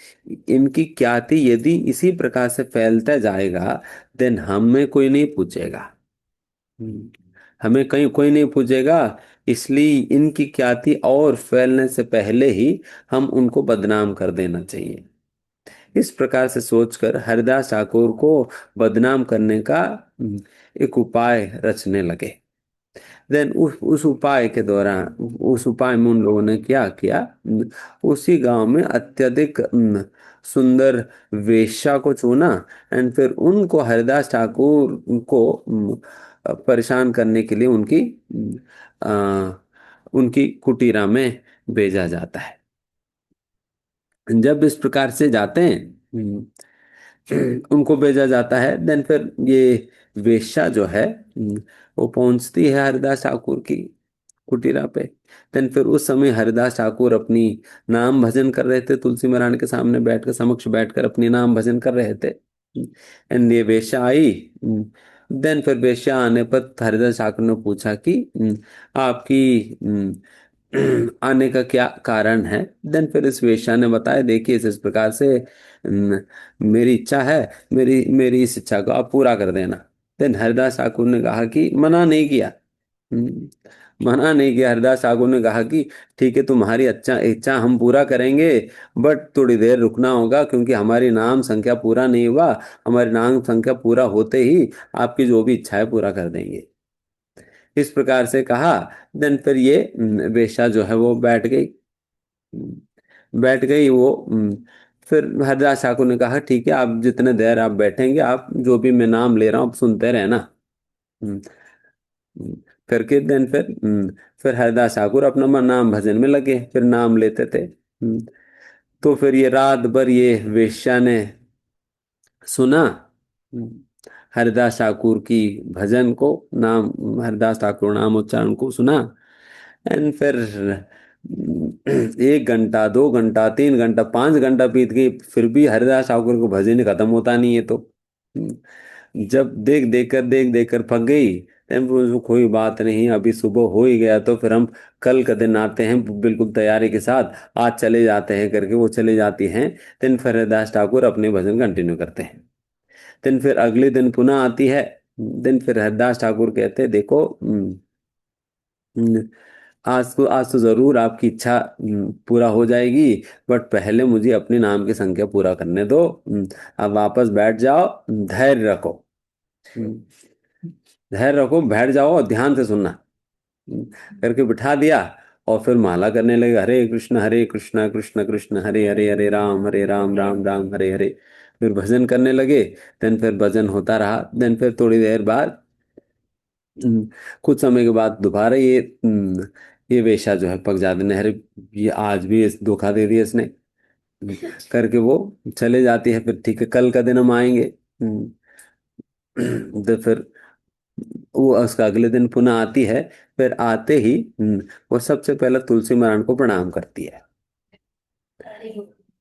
इनकी ख्याति यदि इसी प्रकार से फैलता जाएगा, देन हमें कोई नहीं पूछेगा। हम्म, हमें कहीं कोई नहीं पूछेगा, इसलिए इनकी ख्याति और फैलने से पहले ही हम उनको बदनाम कर देना चाहिए। इस प्रकार से सोचकर हरिदास ठाकुर को बदनाम करने का एक उपाय रचने लगे। देन उस उपाय के दौरान, उस उपाय में उन लोगों ने क्या किया, उसी गांव में अत्यधिक सुंदर वेश्या को चुना, एंड फिर उनको हरिदास ठाकुर को परेशान करने के लिए उनकी कुटीरा में भेजा जाता है। जब इस प्रकार से जाते हैं, उनको भेजा जाता है, देन फिर ये वेश्या जो है वो पहुंचती है हरिदास ठाकुर की कुटीरा पे। देन फिर उस समय हरिदास ठाकुर अपनी नाम भजन कर रहे थे, तुलसी महारानी के सामने बैठकर, समक्ष बैठकर अपनी नाम भजन कर रहे थे। एंड ये वेश्या आई। देन फिर वेश्या आने पर हरिदास ठाकुर ने पूछा कि आपकी आने का क्या कारण है। देन फिर इस वेश्या ने बताया, देखिए इस प्रकार से मेरी इच्छा है, मेरी मेरी इस इच्छा को आप पूरा कर देना। देन हरिदास ठाकुर ने कहा कि मना नहीं किया। मना नहीं किया। हरिदास ठाकुर ने कहा कि ठीक है, तुम्हारी अच्छा इच्छा हम पूरा करेंगे, बट थोड़ी देर रुकना होगा, क्योंकि हमारी नाम संख्या पूरा नहीं हुआ। हमारी नाम संख्या पूरा होते ही आपकी जो भी इच्छा है पूरा कर देंगे। इस प्रकार से कहा। देन फिर ये वेश्या जो है वो बैठ गई। बैठ गई वो। फिर हरिदास ठाकुर ने कहा ठीक है, आप जितने देर आप बैठेंगे, आप जो भी मैं नाम ले रहा हूँ आप सुनते रहना। हम्म, हम्म, करके देन फिर हरिदास ठाकुर अपना नाम भजन में लगे, फिर नाम लेते थे। तो फिर ये रात भर ये वेश्या ने सुना हरिदास ठाकुर की भजन को, नाम हरिदास ठाकुर नाम उच्चारण को सुना। एंड फिर 1 घंटा, 2 घंटा, 3 घंटा, 5 घंटा बीत गई, फिर भी हरिदास ठाकुर को भजन ही खत्म होता नहीं है। तो जब देख देख कर पक गई, तब कोई बात नहीं, अभी सुबह हो ही गया, तो फिर हम कल का दिन आते हैं बिल्कुल तैयारी के साथ, आज चले जाते हैं करके वो चले जाती हैं। दिन फिर हरिदास ठाकुर अपने भजन कंटिन्यू करते हैं। दिन फिर अगले दिन पुनः आती है। दिन फिर हरिदास ठाकुर कहते हैं, देखो हम्म, आज तो जरूर आपकी इच्छा पूरा हो जाएगी, बट पहले मुझे अपने नाम की संख्या पूरा करने दो। अब वापस बैठ जाओ, धैर्य रखो। हम्म, धैर्य रखो, बैठ जाओ और ध्यान से सुनना। करके बिठा दिया। और फिर माला करने लगे, हरे कृष्णा कृष्ण कृष्ण हरे हरे, हरे राम राम राम हरे हरे। फिर भजन करने लगे। देन फिर भजन होता रहा। देन फिर थोड़ी देर बाद कुछ समय के बाद दोबारा ये ये वेश्या जो है पगजादी नहर, ये आज भी इस धोखा दे दिया इसने, करके वो चले जाती है। फिर ठीक है, कल का दिन हम आएंगे। तो फिर वो उसका अगले दिन पुनः आती है। फिर आते ही वो सबसे पहले तुलसी महारानी को प्रणाम करती है।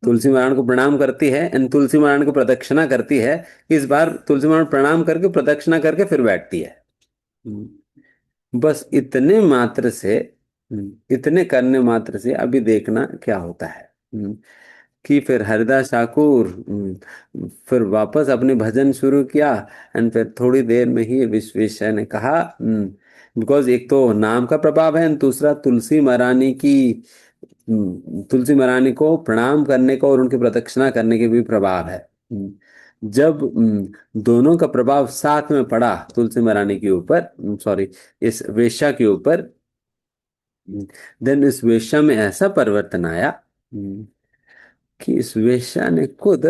तुलसी महारानी को प्रणाम करती है एंड तुलसी महारानी को प्रदक्षिणा करती है। इस बार तुलसी महारानी प्रणाम करके प्रदक्षिणा करके फिर बैठती है। बस इतने मात्र से, इतने करने मात्र से अभी देखना क्या होता है। कि फिर हरिदास ठाकुर फिर वापस अपने भजन शुरू किया। एंड फिर थोड़ी देर में ही विश्वेश्वर ने कहा, बिकॉज एक तो नाम का प्रभाव है and दूसरा तुलसी महारानी की, तुलसी महारानी को प्रणाम करने का और उनकी प्रदक्षिणा करने के भी प्रभाव है। जब दोनों का प्रभाव साथ में पड़ा तुलसी महारानी के ऊपर, सॉरी, इस वेश्या के ऊपर, देन इस वेश्या में ऐसा परिवर्तन आया कि इस वेश्या ने खुद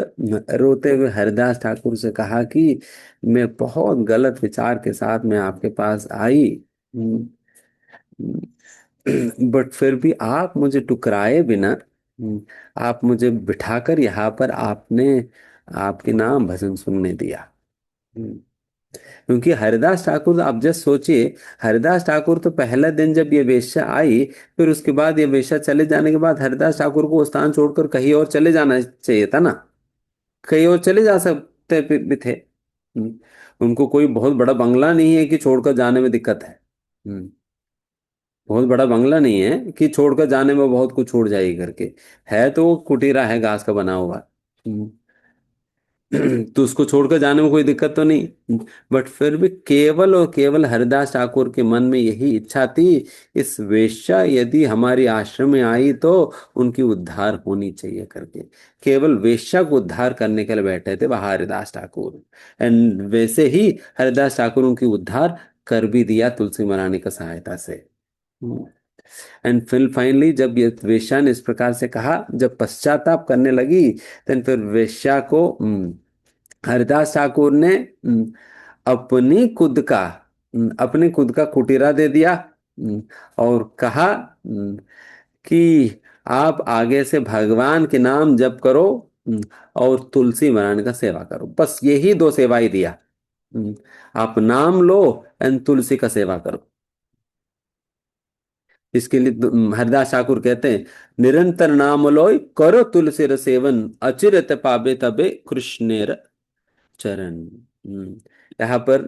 रोते हुए हरिदास ठाकुर से कहा कि मैं बहुत गलत विचार के साथ मैं आपके पास आई, बट फिर भी आप मुझे टुकराए बिना आप मुझे बिठाकर यहाँ पर आपने आपके नाम भजन सुनने दिया। क्योंकि हरिदास ठाकुर, आप जस्ट सोचिए, हरिदास ठाकुर तो पहला दिन जब ये वेश्या आई, फिर उसके बाद ये वेश्या चले जाने के बाद हरिदास ठाकुर को वो स्थान छोड़कर कहीं और चले जाना चाहिए था ना, कहीं और चले जा सकते भी थे। उनको कोई बहुत बड़ा बंगला नहीं है कि छोड़कर जाने में दिक्कत है। बहुत बड़ा बंगला नहीं है कि छोड़कर जाने में बहुत कुछ छोड़ जाएगी करके। है तो वो कुटीरा है घास का बना हुआ। तो उसको छोड़कर जाने में कोई दिक्कत तो नहीं, बट फिर भी केवल और केवल हरिदास ठाकुर के मन में यही इच्छा थी, इस वेश्या यदि हमारी आश्रम में आई तो उनकी उद्धार होनी चाहिए करके। केवल वेश्या को उद्धार करने के लिए बैठे थे वह हरिदास ठाकुर। एंड वैसे ही हरिदास ठाकुर उनकी उद्धार कर भी दिया तुलसी महारानी की सहायता से। एंड फिर फाइनली जब ये वेश्या ने इस प्रकार से कहा, जब पश्चाताप करने लगी, तो फिर वेश्या को हरिदास ठाकुर ने अपनी खुद का अपने खुद का कुटीरा दे दिया। और कहा कि आप आगे से भगवान के नाम जप करो और तुलसी महारानी का सेवा करो, बस यही दो सेवा ही दिया। आप नाम लो एंड तुलसी का सेवा करो। इसके लिए हरिदास ठाकुर कहते हैं, निरंतर नाम लोय करो तुलसी र सेवन, अचिरत पावे तबे कृष्णेर चरण। यहाँ पर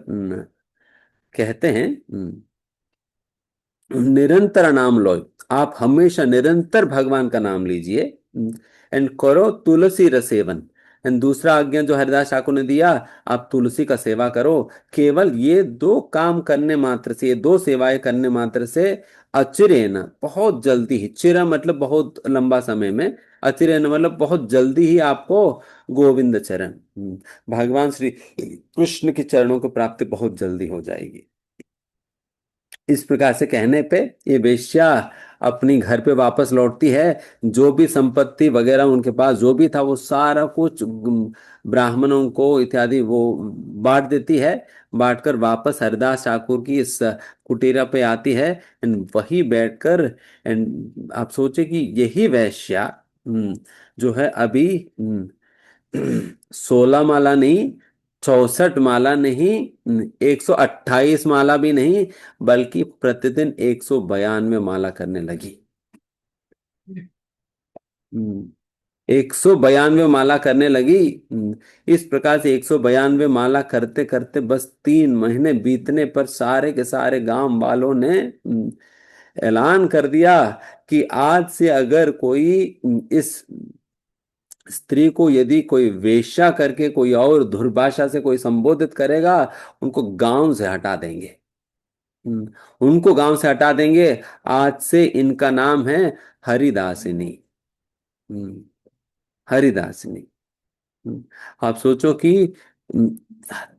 कहते हैं, निरंतर नाम लो, आप हमेशा निरंतर भगवान का नाम लीजिए एंड करो तुलसी र सेवन। एंड दूसरा आज्ञा जो हरिदास ठाकुर ने दिया, आप तुलसी का सेवा करो। केवल ये दो काम करने मात्र से, ये दो सेवाएं करने मात्र से, अचिरेन बहुत जल्दी ही, चिरा मतलब बहुत लंबा समय में, अचिरेन मतलब बहुत जल्दी ही आपको गोविंद चरण, भगवान श्री कृष्ण के चरणों को प्राप्ति बहुत जल्दी हो जाएगी। इस प्रकार से कहने पे ये वेश्या अपनी घर पे वापस लौटती है। जो भी संपत्ति वगैरह उनके पास जो भी था वो सारा कुछ ब्राह्मणों को इत्यादि वो बांट देती है। बांटकर वापस हरिदास ठाकुर की इस कुटीरा पे आती है एंड वही बैठकर, एंड आप सोचे कि यही वेश्या जो है अभी 16 माला नहीं, 64 माला नहीं, 128 माला भी नहीं, बल्कि प्रतिदिन 192 माला करने लगी। 192 माला करने लगी। इस प्रकार से 192 माला करते करते बस 3 महीने बीतने पर सारे के सारे गांव वालों ने ऐलान कर दिया कि आज से अगर कोई इस स्त्री को यदि कोई वेश्या करके कोई और दुर्भाषा से कोई संबोधित करेगा, उनको गांव से हटा देंगे। उनको गांव से हटा देंगे। आज से इनका नाम है हरिदासिनी। हम्म, हरिदासिनी। आप सोचो कि हम्म,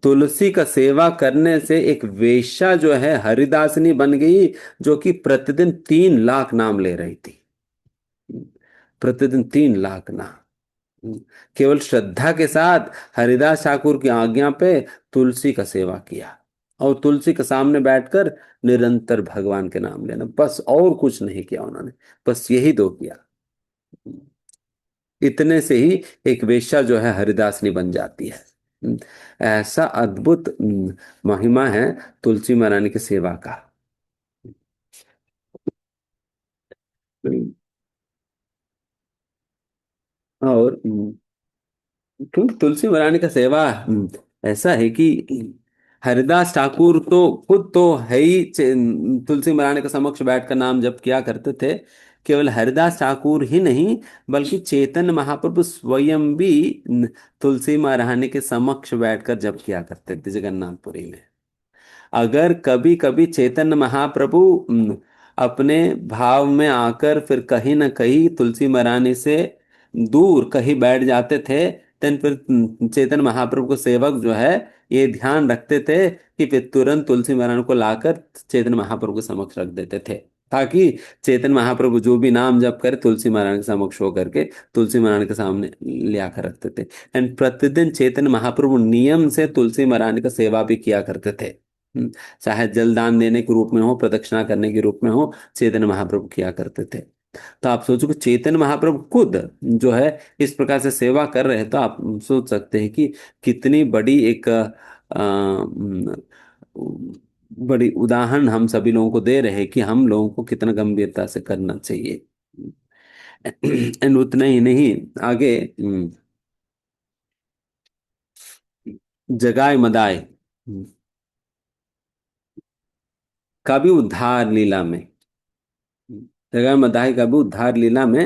तुलसी का सेवा करने से एक वेश्या जो है हरिदासिनी बन गई, जो कि प्रतिदिन 3 लाख नाम ले रही थी। प्रतिदिन 3 लाख नाम, केवल श्रद्धा के साथ हरिदास ठाकुर की आज्ञा पे तुलसी का सेवा किया। और तुलसी के सामने बैठकर निरंतर भगवान के नाम लेना, बस और कुछ नहीं किया उन्होंने, बस यही दो किया। इतने से ही एक वेश्या जो है हरिदासनी बन जाती है। ऐसा अद्भुत महिमा है तुलसी महारानी की सेवा का। और क्योंकि तुलसी महारानी का सेवा ऐसा है कि हरिदास ठाकुर तो खुद तो है ही तुलसी महारानी के समक्ष बैठकर नाम जप किया करते थे। केवल हरिदास ठाकुर ही नहीं, बल्कि चैतन्य महाप्रभु स्वयं भी तुलसी महारानी के समक्ष बैठकर जप किया करते थे जगन्नाथपुरी में। अगर कभी कभी चैतन्य महाप्रभु अपने भाव में आकर फिर कहीं ना कहीं तुलसी महारानी से दूर कहीं बैठ जाते थे, तन फिर चैतन्य महाप्रभु को सेवक जो है ये ध्यान रखते थे कि फिर तुरंत तुलसी महारानी को लाकर चैतन्य महाप्रभु के समक्ष रख देते थे, ताकि चैतन्य महाप्रभु जो भी नाम जप करे तुलसी महारानी के समक्ष होकर के तुलसी महारानी के सामने ले आकर रखते थे। एंड प्रतिदिन चैतन्य महाप्रभु नियम से तुलसी महारानी का सेवा भी किया करते थे। चाहे जलदान देने के रूप में हो, प्रदक्षिणा करने के रूप में हो, चैतन्य महाप्रभु किया करते थे। तो आप सोचो कि चैतन्य महाप्रभु खुद जो है इस प्रकार से सेवा कर रहे हैं, तो आप सोच सकते हैं कि कितनी बड़ी एक बड़ी उदाहरण हम सभी लोगों को दे रहे हैं कि हम लोगों को कितना गंभीरता से करना चाहिए। एंड उतना ही नहीं, आगे जगाए मदाए का भी उद्धार लीला में, जगाए मदाए का भी उद्धार लीला में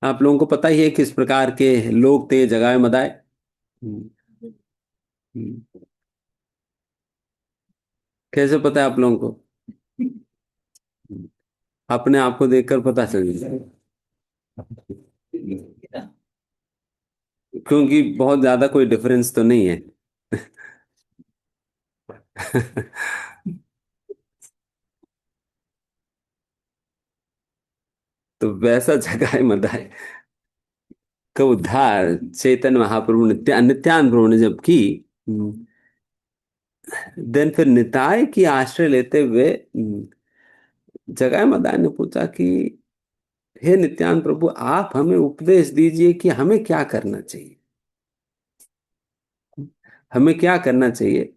आप लोगों को पता ही है किस प्रकार के लोग थे जगाए मदाए। हम्म, हम्म। कैसे पता है आप लोगों को? अपने आप को देखकर पता चल जाए, क्योंकि बहुत ज्यादा कोई डिफरेंस तो नहीं है। तो वैसा जगाए मदाए का उद्धार चैतन्य महाप्रभु नित्यानंद प्रभु ने जब की, देन फिर निताय की आश्रय लेते हुए जगाए मदाए ने पूछा कि हे नित्यानंद प्रभु, आप हमें उपदेश दीजिए कि हमें क्या करना चाहिए, हमें क्या करना चाहिए।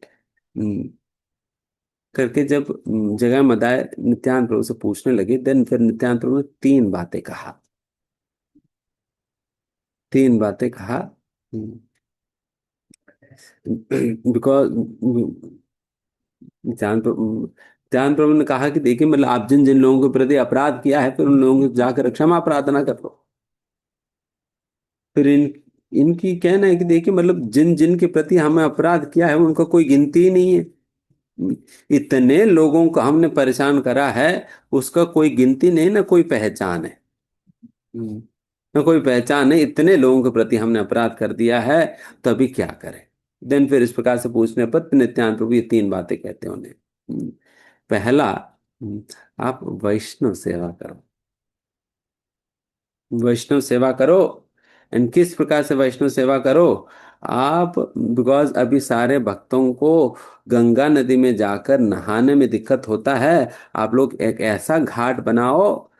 करके जब जगह मदाय नित्यानंद प्रभु से पूछने लगे, देन फिर नित्यानंद प्रभु ने तीन बातें कहा, तीन बातें कहा। बिकॉज नित्यानंद प्रभु ने कहा कि देखिए, मतलब आप जिन जिन लोगों के प्रति अपराध किया है, फिर उन लोगों को जाकर क्षमा प्रार्थना कर लो। फिर इनकी कहना है कि देखिए, मतलब जिन जिन के प्रति हमें अपराध किया है उनका कोई गिनती ही नहीं है। इतने लोगों को हमने परेशान करा है, उसका कोई गिनती नहीं, ना कोई पहचान है। हम्म, ना कोई पहचान है, इतने लोगों के प्रति हमने अपराध कर दिया है, तो अभी क्या करें। देन फिर इस प्रकार से पूछने पर नित्यानंद प्रभु ये तीन बातें कहते हैं उन्हें। पहला, आप वैष्णव सेवा करो, वैष्णव सेवा करो। एंड किस प्रकार से वैष्णव सेवा करो आप? बिकॉज अभी सारे भक्तों को गंगा नदी में जाकर नहाने में दिक्कत होता है। आप लोग एक ऐसा घाट बनाओ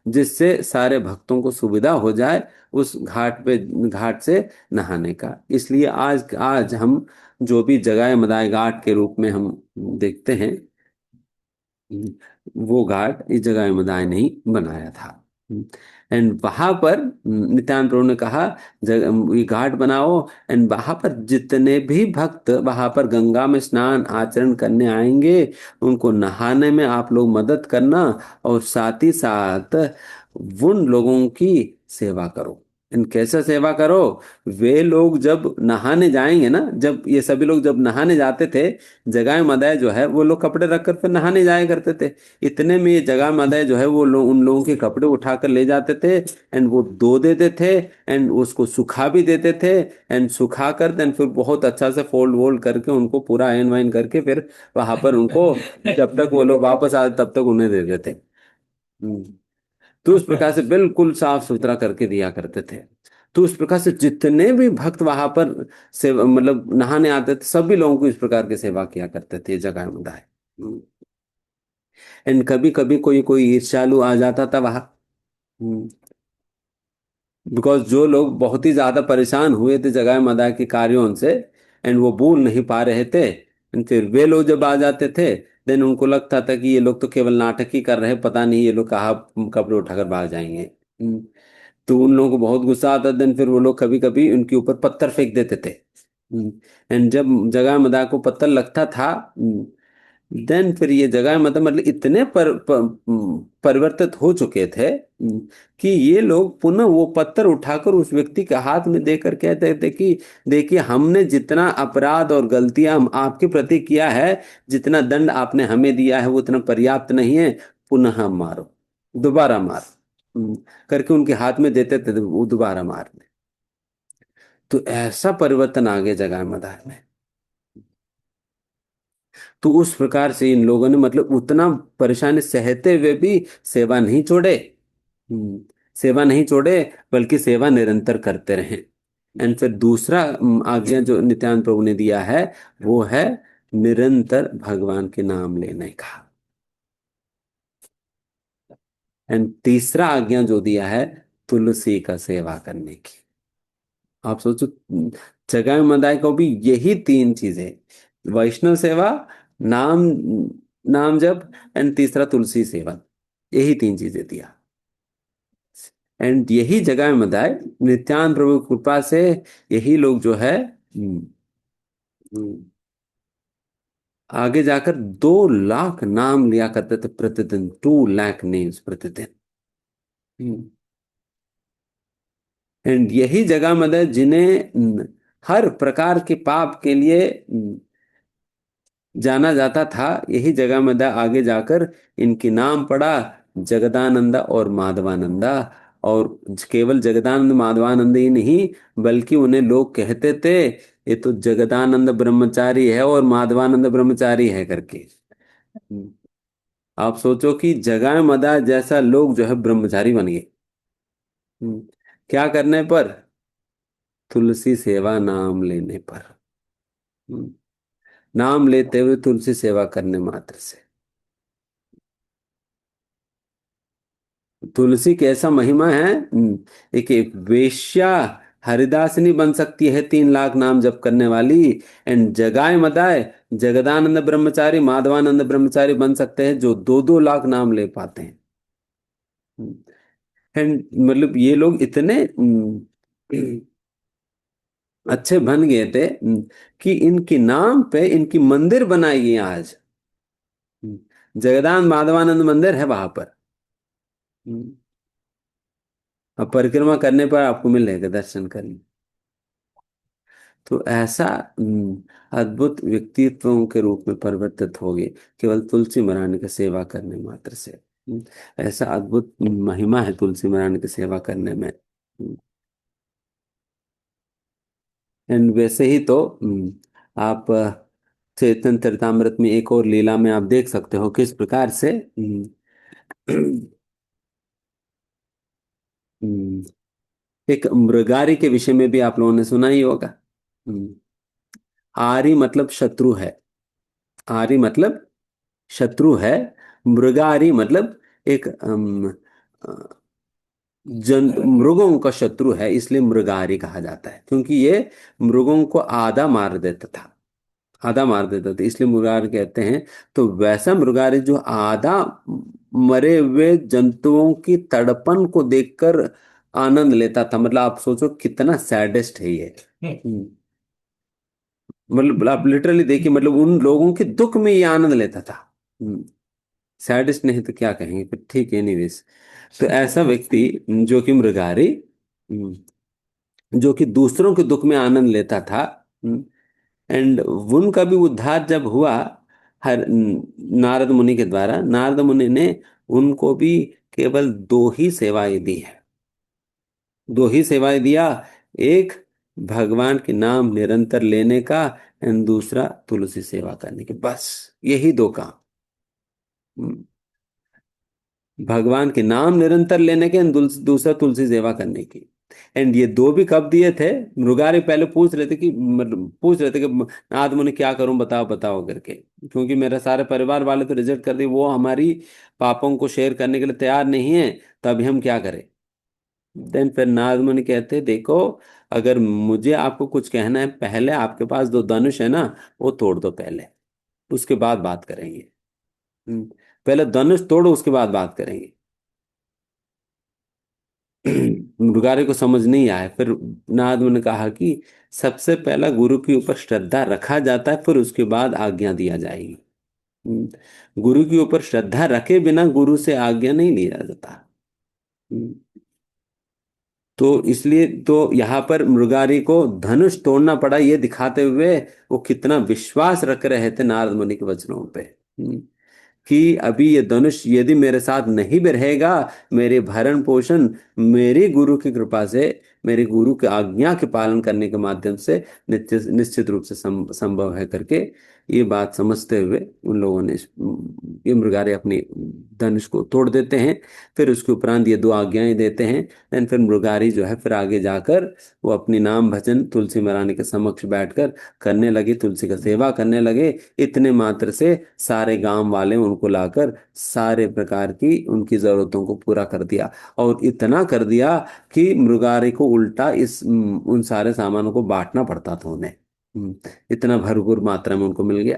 जिससे सारे भक्तों को सुविधा हो जाए उस घाट पे, घाट से नहाने का। इसलिए आज आज हम जो भी जगाए मदाए घाट के रूप में हम देखते हैं, वो घाट इस जगह अहमदाय ने ही बनाया था। एंड वहां पर नित्यानंद प्रभु ने कहा ये घाट बनाओ, एंड वहां पर जितने भी भक्त वहां पर गंगा में स्नान आचरण करने आएंगे उनको नहाने में आप लोग मदद करना, और साथ ही साथ उन लोगों की सेवा करो। इन कैसे सेवा करो? वे लोग जब नहाने जाएंगे ना, जब ये सभी लोग जब नहाने जाते थे, जगाए मदाय जो है वो लोग कपड़े रखकर फिर नहाने जाया करते थे। इतने में ये जगह मदाय जो है वो लोग उन लोगों के कपड़े उठाकर ले जाते थे, एंड वो धो देते थे, एंड उसको सुखा भी देते थे, एंड सुखा कर देन फिर बहुत अच्छा से फोल्ड वोल्ड करके उनको पूरा आयन वाइन करके फिर वहां पर उनको जब तक वो लोग वापस आते तब तक उन्हें दे देते। तो उस प्रकार से बिल्कुल साफ सुथरा करके दिया करते थे। तो उस प्रकार से जितने भी भक्त वहां पर सेवा मतलब नहाने आते थे, सभी लोगों को इस प्रकार की सेवा किया करते थे, ये जगह मुदाय। एंड कभी कभी कोई कोई ईर्ष्यालु आ जाता था वहां, बिकॉज जो लोग बहुत ही ज्यादा परेशान हुए थे जगह मदाय के कार्यों से, एंड वो भूल नहीं पा रहे थे, एंड फिर वे लोग जब आ जाते थे, देन उनको लगता था कि ये लोग तो केवल नाटक ही कर रहे हैं, पता नहीं ये लोग कहाँ कपड़े उठाकर भाग जाएंगे। तो उन लोगों को बहुत गुस्सा आता, देन फिर वो लोग कभी कभी उनके ऊपर पत्थर फेंक देते थे। एंड जब जगह मदाय को पत्थर लगता था, देन फिर ये जगह मतलब इतने परिवर्तित हो चुके थे, कि ये लोग पुनः वो पत्थर उठाकर उस व्यक्ति के हाथ में देकर कहते थे कि देखिए, हमने जितना अपराध और गलतियां हम आपके प्रति किया है, जितना दंड आपने हमें दिया है वो उतना पर्याप्त नहीं है, पुनः मारो, दोबारा मारो, करके उनके हाथ में देते थे, वो दोबारा मारने। तो ऐसा परिवर्तन आ गया जगह मदार में। तो उस प्रकार से इन लोगों ने मतलब उतना परेशानी सहते हुए भी सेवा नहीं छोड़े। सेवा नहीं छोड़े, बल्कि सेवा निरंतर करते रहे। एंड फिर दूसरा आज्ञा जो नित्यानंद प्रभु ने दिया है, वो है निरंतर भगवान के नाम लेने का। एंड तीसरा आज्ञा जो दिया है, तुलसी का सेवा करने की। आप सोचो, जगह मदाय को भी यही तीन चीजें, वैष्णव सेवा, नाम नाम जप, एंड तीसरा तुलसी सेवा, यही तीन चीजें दिया। एंड यही जगह मदाय नित्यानंद प्रभु की कृपा से यही लोग जो है, हम्म, आगे जाकर 2 लाख नाम लिया करते थे प्रतिदिन, 2 लाख नेम्स प्रतिदिन। एंड यही जगह मदद जिन्हें हर प्रकार के पाप के लिए जाना जाता था, यही जगह मदद आगे जाकर इनके नाम पड़ा जगदानंदा और माधवानंदा। और केवल जगदानंद माधवानंद ही नहीं, बल्कि उन्हें लोग कहते थे ये तो जगदानंद ब्रह्मचारी है और माधवानंद ब्रह्मचारी है करके। हम्म, आप सोचो कि जगह मदा जैसा लोग जो है ब्रह्मचारी बन गए। हम्म, क्या करने पर? तुलसी सेवा नाम लेने पर। हम्म, नाम लेते हुए तुलसी सेवा करने मात्र से। तुलसी कैसा महिमा है। एक वेश्या हरिदासिनी बन सकती है 3 लाख नाम जप करने वाली। एंड जगाए मदाए जगदानंद ब्रह्मचारी माधवानंद ब्रह्मचारी बन सकते हैं जो 2-2 लाख नाम ले पाते हैं। एंड मतलब ये लोग इतने अच्छे बन गए थे, कि इनके नाम पे इनकी मंदिर बनाई गई आज। जगदानंद माधवानंद मंदिर है वहां पर। हम्म, अब परिक्रमा करने पर आपको मिलेगा, दर्शन करने। तो ऐसा अद्भुत व्यक्तित्वों के रूप में परिवर्तित हो गए, केवल तुलसी महारानी की सेवा करने मात्र से। ऐसा अद्भुत महिमा है तुलसी महारानी की सेवा करने में। एंड वैसे ही तो आप चैतन्य चरितमृत में एक और लीला में आप देख सकते हो किस प्रकार से हम्म, एक मृगारी के विषय में भी आप लोगों ने सुना ही होगा। हम्म, आरी मतलब शत्रु है। आरी मतलब शत्रु है। मृगारी मतलब एक जन मृगों का शत्रु है, इसलिए मृगारी कहा जाता है, क्योंकि ये मृगों को आधा मार देता था। आधा मार देता था, इसलिए मृगारी कहते हैं। तो वैसा मृगारी जो आधा मरे हुए जंतुओं की तड़पन को देखकर आनंद लेता था, मतलब आप सोचो कितना सैडेस्ट है ये। मतलब आप लिटरली देखिए, मतलब उन लोगों के दुख में ये आनंद लेता था। सैडेस्ट नहीं तो क्या कहेंगे फिर, ठीक है, एनीवेज। तो ऐसा व्यक्ति जो कि मृगारी, जो कि दूसरों के दुख में आनंद लेता था, एंड उनका भी उद्धार जब हुआ हर नारद मुनि के द्वारा, नारद मुनि ने उनको भी केवल 2 ही सेवाएं दी है। 2 ही सेवाएं दिया। एक, भगवान के नाम निरंतर लेने का, एंड दूसरा तुलसी सेवा करने की, बस यही 2 काम। हम्म, भगवान के नाम निरंतर लेने के and दूसरा तुलसी सेवा करने की। एंड ये दो भी कब दिए थे? मृगारी पहले पूछ रहे थे कि पूछ रहे थे कि नारद मुनि क्या करूं, बताओ बताओ करके, क्योंकि मेरे सारे परिवार वाले तो रिजेक्ट कर दिए, वो हमारी पापों को शेयर करने के लिए तैयार नहीं है, तो अभी हम क्या करें? देन फिर नारद मुनि कहते देखो, अगर मुझे आपको कुछ कहना है, पहले आपके पास दो धनुष है ना, वो तोड़ दो पहले, उसके बाद बात करेंगे। हम्म, पहले धनुष तोड़ो, उसके बाद बात करेंगे। मुरारी को समझ नहीं आया। फिर नारद मुनि ने कहा कि सबसे पहला गुरु के ऊपर श्रद्धा रखा जाता है, फिर उसके बाद आज्ञा दिया जाएगी। गुरु के ऊपर श्रद्धा रखे बिना गुरु से आज्ञा नहीं लिया जाता। हम्म, तो इसलिए तो यहाँ पर मृगारी को धनुष तोड़ना पड़ा, ये दिखाते हुए वो कितना विश्वास रख रहे थे नारद मुनि के वचनों पे। कि अभी ये धनुष यदि मेरे साथ नहीं भी रहेगा, मेरे भरण पोषण मेरे गुरु की कृपा से, मेरे गुरु की आज्ञा के पालन करने के माध्यम से निश्चित निश्चित रूप से संभव है करके ये बात समझते हुए उन लोगों ने ये मृगारे अपनी धनुष को तोड़ देते हैं। फिर उसके उपरांत ये दो आज्ञाएं देते हैं। देन फिर मृगारी जो है फिर आगे जाकर वो अपनी नाम भजन तुलसी महारानी के समक्ष बैठकर करने लगे, तुलसी का सेवा करने लगे। इतने मात्र से सारे गांव वाले उनको लाकर सारे प्रकार की उनकी जरूरतों को पूरा कर दिया, और इतना कर दिया कि मृगारी को उल्टा उन सारे सामानों को बांटना पड़ता था उन्हें। इतना भरपूर मात्रा में उनको मिल गया।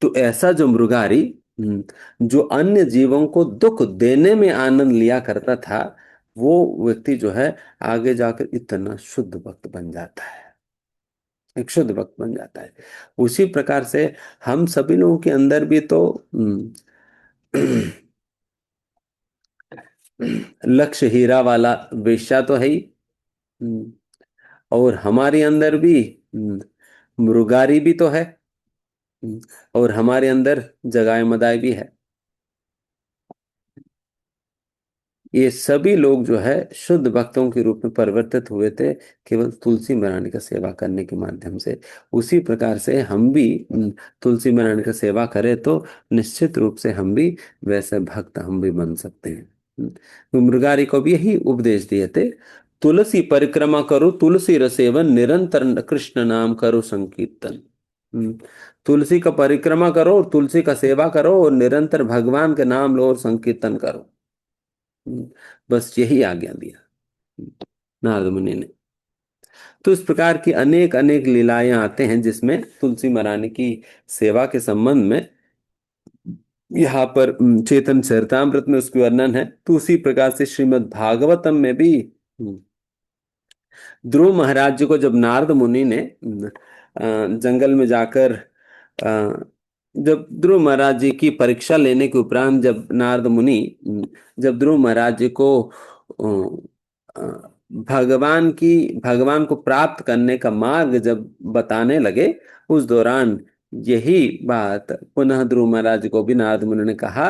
तो ऐसा जो मृगारी जो अन्य जीवों को दुख देने में आनंद लिया करता था, वो व्यक्ति जो है आगे जाकर इतना शुद्ध भक्त बन जाता है, एक शुद्ध भक्त बन जाता है। उसी प्रकार से हम सभी लोगों के अंदर भी तो लक्ष्य हीरा वाला वेश्या तो है ही। हम्म, और हमारे अंदर भी मृगारी भी तो है। हम्म, और हमारे अंदर जगाए मदाई भी है। ये सभी लोग जो है शुद्ध भक्तों के रूप में परिवर्तित हुए थे, केवल तुलसी महारानी का सेवा करने के माध्यम से। उसी प्रकार से हम भी तुलसी महारानी का सेवा करें तो निश्चित रूप से हम भी वैसे भक्त हम भी बन सकते हैं। तो मृगारी को भी यही उपदेश दिए थे, तुलसी परिक्रमा करो, तुलसी रसेवन, निरंतर कृष्ण नाम करो संकीर्तन। हम्म, तुलसी का परिक्रमा करो और तुलसी का सेवा करो और निरंतर भगवान के नाम लो और संकीर्तन करो। बस यही आज्ञा दिया नारद मुनि ने। तो इस प्रकार की अनेक अनेक लीलाएं आते हैं जिसमें तुलसी महारानी की सेवा के संबंध में यहाँ पर चेतन चरितामृत में उसकी वर्णन है। तो उसी प्रकार से श्रीमद् भागवतम में भी ध्रुव महाराज जी को जब नारद मुनि ने जंगल में जाकर जब ध्रुव महाराज जी की परीक्षा लेने के उपरांत जब नारद मुनि जब ध्रुव महाराज जी को भगवान को प्राप्त करने का मार्ग जब बताने लगे, उस दौरान यही बात पुनः ध्रुव महाराज को भी नारद मुनि ने कहा,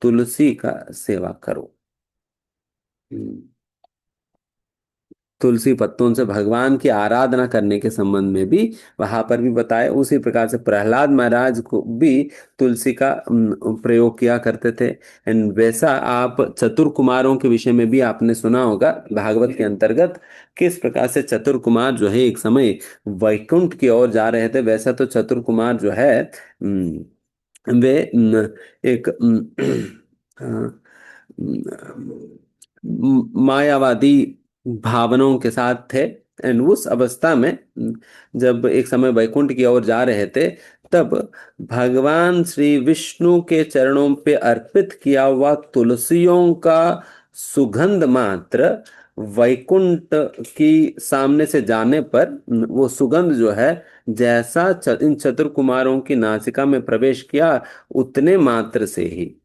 तुलसी का सेवा करो। तुलसी पत्तों से भगवान की आराधना करने के संबंध में भी वहां पर भी बताया। उसी प्रकार से प्रहलाद महाराज को भी तुलसी का प्रयोग किया करते थे। एंड वैसा आप चतुर कुमारों के विषय में भी आपने सुना होगा भागवत के अंतर्गत, किस प्रकार से चतुर कुमार जो है एक समय वैकुंठ की ओर जा रहे थे। वैसा तो चतुर कुमार जो है वे एक मायावादी भावनाओं के साथ थे। एंड उस अवस्था में जब एक समय वैकुंठ की ओर जा रहे थे, तब भगवान श्री विष्णु के चरणों पे अर्पित किया हुआ तुलसियों का सुगंध मात्र वैकुंठ की सामने से जाने पर वो सुगंध जो है जैसा इन चतुर कुमारों की नासिका में प्रवेश किया, उतने मात्र से ही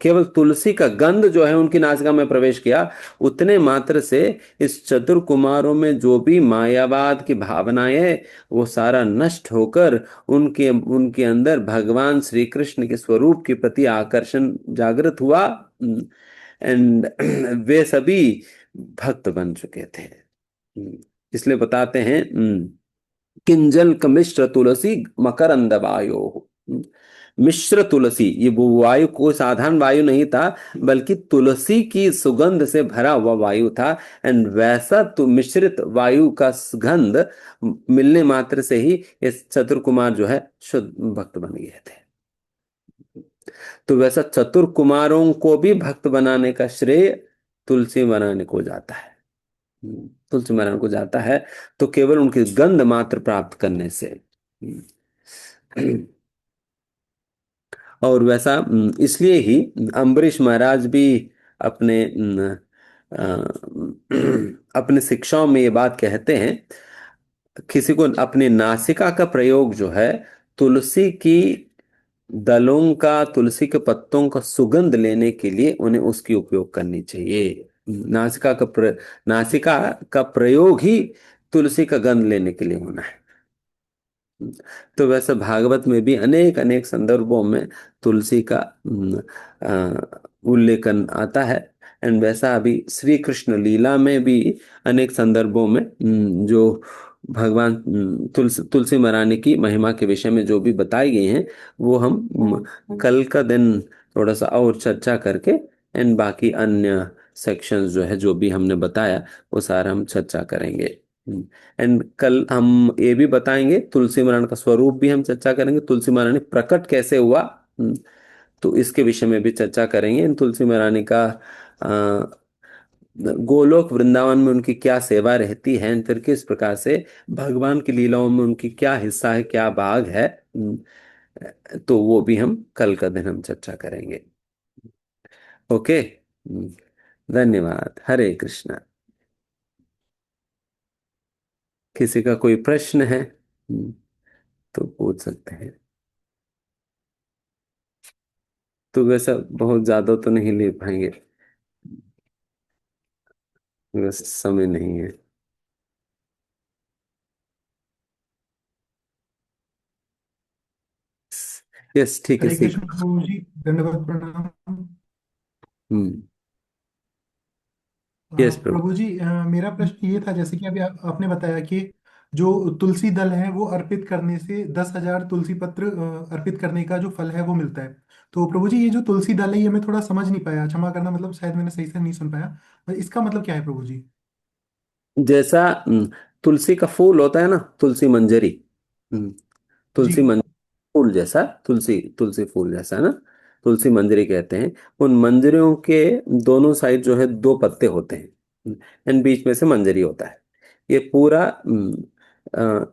केवल तुलसी का गंध जो है उनकी नासिका में प्रवेश किया, उतने मात्र से इस चतुर कुमारों में जो भी मायावाद की भावनाएं है वो सारा नष्ट होकर उनके उनके अंदर भगवान श्री कृष्ण के स्वरूप के प्रति आकर्षण जागृत हुआ। एंड वे सभी भक्त बन चुके थे। इसलिए बताते हैं किंजल कमिश्र तुलसी मकरंद वायो। मिश्र तुलसी, ये वो वायु कोई साधारण वायु नहीं था, बल्कि तुलसी की सुगंध से भरा हुआ वायु था। एंड वैसा तो मिश्रित वायु का सुगंध मिलने मात्र से ही ये चतुर कुमार जो है शुद्ध भक्त बन गए थे। तो वैसा चतुर कुमारों को भी भक्त बनाने का श्रेय तुलसी बनाने को जाता है। तुलसी महाराज को जाता है, तो केवल उनकी गंध मात्र प्राप्त करने से। और वैसा इसलिए ही अम्बरीश महाराज भी अपने अपने शिक्षाओं में ये बात कहते हैं, किसी को अपनी नासिका का प्रयोग जो है तुलसी की दलों का, तुलसी के पत्तों का सुगंध लेने के लिए उन्हें उसकी उपयोग करनी चाहिए। नासिका का प्रयोग ही तुलसी का गंध लेने के लिए होना है। तो वैसे भागवत में भी अनेक अनेक संदर्भों में तुलसी का उल्लेखन आता है। एंड वैसा अभी श्री कृष्ण लीला में भी अनेक संदर्भों में जो भगवान तुलसी महारानी की महिमा के विषय में जो भी बताई गई हैं, वो हम कल का दिन थोड़ा सा और चर्चा करके एंड बाकी अन्य सेक्शंस जो है जो भी हमने बताया वो सारा हम चर्चा करेंगे। एंड कल हम ये भी बताएंगे, तुलसी महारानी का स्वरूप भी हम चर्चा करेंगे, तुलसी महारानी प्रकट कैसे हुआ, तो इसके विषय में भी चर्चा करेंगे। तुलसी महारानी का गोलोक वृंदावन में उनकी क्या सेवा रहती है, फिर किस प्रकार से भगवान की लीलाओं में उनकी क्या हिस्सा है, क्या भाग है, तो वो भी हम कल का दिन हम चर्चा करेंगे। ओके, धन्यवाद। हरे कृष्णा। किसी का कोई प्रश्न है तो पूछ सकते हैं। तो वैसा बहुत ज्यादा तो नहीं ले पाएंगे, बस समय नहीं है। यस, ठीक है, हरे सीख। कृष्ण प्रभु जी, दंडवत प्रणाम। हम्म। यस प्रभु। प्रभु जी, मेरा प्रश्न ये था, जैसे कि अभी आपने बताया कि जो तुलसी दल है वो अर्पित करने से 10,000 तुलसी पत्र अर्पित करने का जो फल है वो मिलता है। तो प्रभु जी, ये जो तुलसी दल है ये मैं थोड़ा समझ नहीं पाया, क्षमा करना, मतलब शायद मैंने सही से नहीं सुन पाया। इसका मतलब क्या है प्रभु जी? जैसा तुलसी का फूल होता है ना, तुलसी मंजरी, जी तुलसी मंजरी फूल जैसा, तुलसी तुलसी फूल जैसा ना, तुलसी मंजरी कहते हैं। उन मंजरियों के दोनों साइड जो है दो पत्ते होते हैं, एंड बीच में से मंजरी होता है। ये पूरा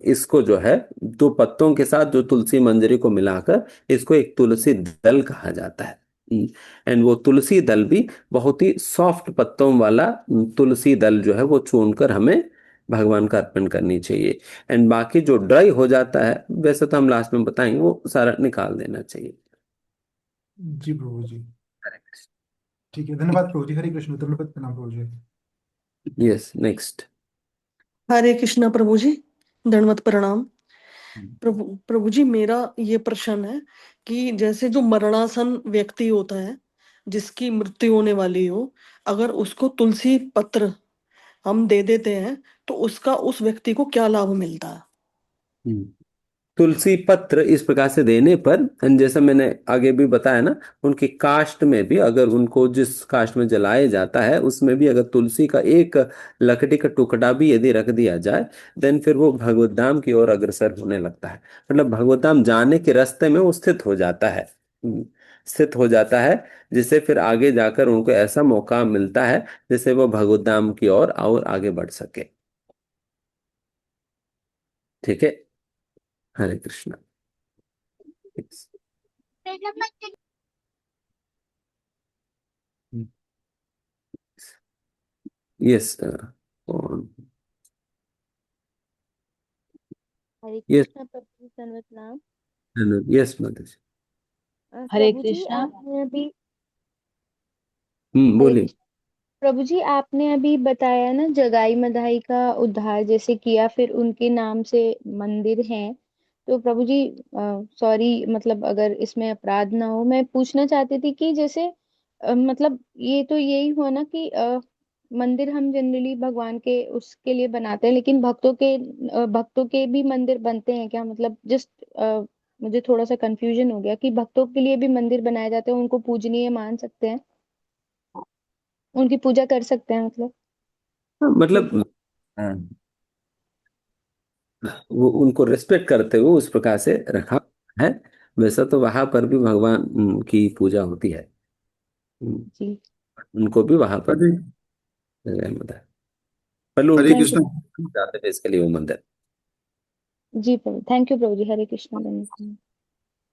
इसको जो है दो पत्तों के साथ जो तुलसी मंजरी को मिलाकर इसको एक तुलसी दल कहा जाता है। एंड वो तुलसी दल भी बहुत ही सॉफ्ट पत्तों वाला तुलसी दल जो है वो चुनकर हमें भगवान का अर्पण करनी चाहिए। एंड बाकी जो ड्राई हो जाता है, वैसे तो हम लास्ट में बताएंगे, वो सारा निकाल देना चाहिए। जी प्रभु जी, ठीक है, धन्यवाद प्रभु जी। हरे कृष्ण, दंडवत प्रणाम प्रभु जी। Yes, next. हरे कृष्णा प्रभु जी, दंडवत प्रणाम। प्रभु प्रभु जी, मेरा ये प्रश्न है कि जैसे जो मरणासन व्यक्ति होता है, जिसकी मृत्यु होने वाली हो, अगर उसको तुलसी पत्र हम दे देते हैं तो उसका उस व्यक्ति को क्या लाभ मिलता है? तुलसी पत्र इस प्रकार से देने पर, and जैसा मैंने आगे भी बताया ना, उनकी काष्ठ में भी, अगर उनको जिस काष्ठ में जलाया जाता है उसमें भी अगर तुलसी का एक लकड़ी का टुकड़ा भी यदि रख दिया जाए, देन फिर वो भगवत धाम की ओर अग्रसर होने लगता है। मतलब भगवत धाम जाने के रास्ते में वो स्थित हो जाता है, स्थित हो जाता है, जिससे फिर आगे जाकर उनको ऐसा मौका मिलता है जिससे वो भगवत धाम की ओर और आगे बढ़ सके। ठीक है। हरे कृष्णा। यस। हरे यस। कृष्णा प्रभु, सन्वत नाम। Yes mother. हरे प्रभु जी, कृष्णा। आपने अभी हरे बोलिए। कृष्ण प्रभु जी, आपने अभी बताया ना जगाई मधाई का उद्धार जैसे किया, फिर उनके नाम से मंदिर हैं। तो प्रभु जी, सॉरी, मतलब अगर इसमें अपराध ना हो, मैं पूछना चाहती थी कि जैसे मतलब ये तो यही हुआ ना कि मंदिर हम जनरली भगवान के उसके लिए बनाते हैं, लेकिन भक्तों के भी मंदिर बनते हैं क्या? मतलब जस्ट मुझे थोड़ा सा कंफ्यूजन हो गया कि भक्तों के लिए भी मंदिर बनाए जाते हैं, उनको पूजनीय मान सकते हैं, उनकी पूजा कर सकते हैं मतलब। मतलब हाँ, वो उनको रिस्पेक्ट करते हुए उस प्रकार से रखा है। वैसा तो वहां पर भी भगवान की पूजा होती है। हम्म, जी। उनको भी वहां पर हरे जगह मिलता है। पहले हरे उनके थैंक यू। कृष्ण। जाते थे इसके लिए वो मंदिर। जी प्रभु, थैंक यू प्रभु जी। हरे कृष्णा धन्यवाद।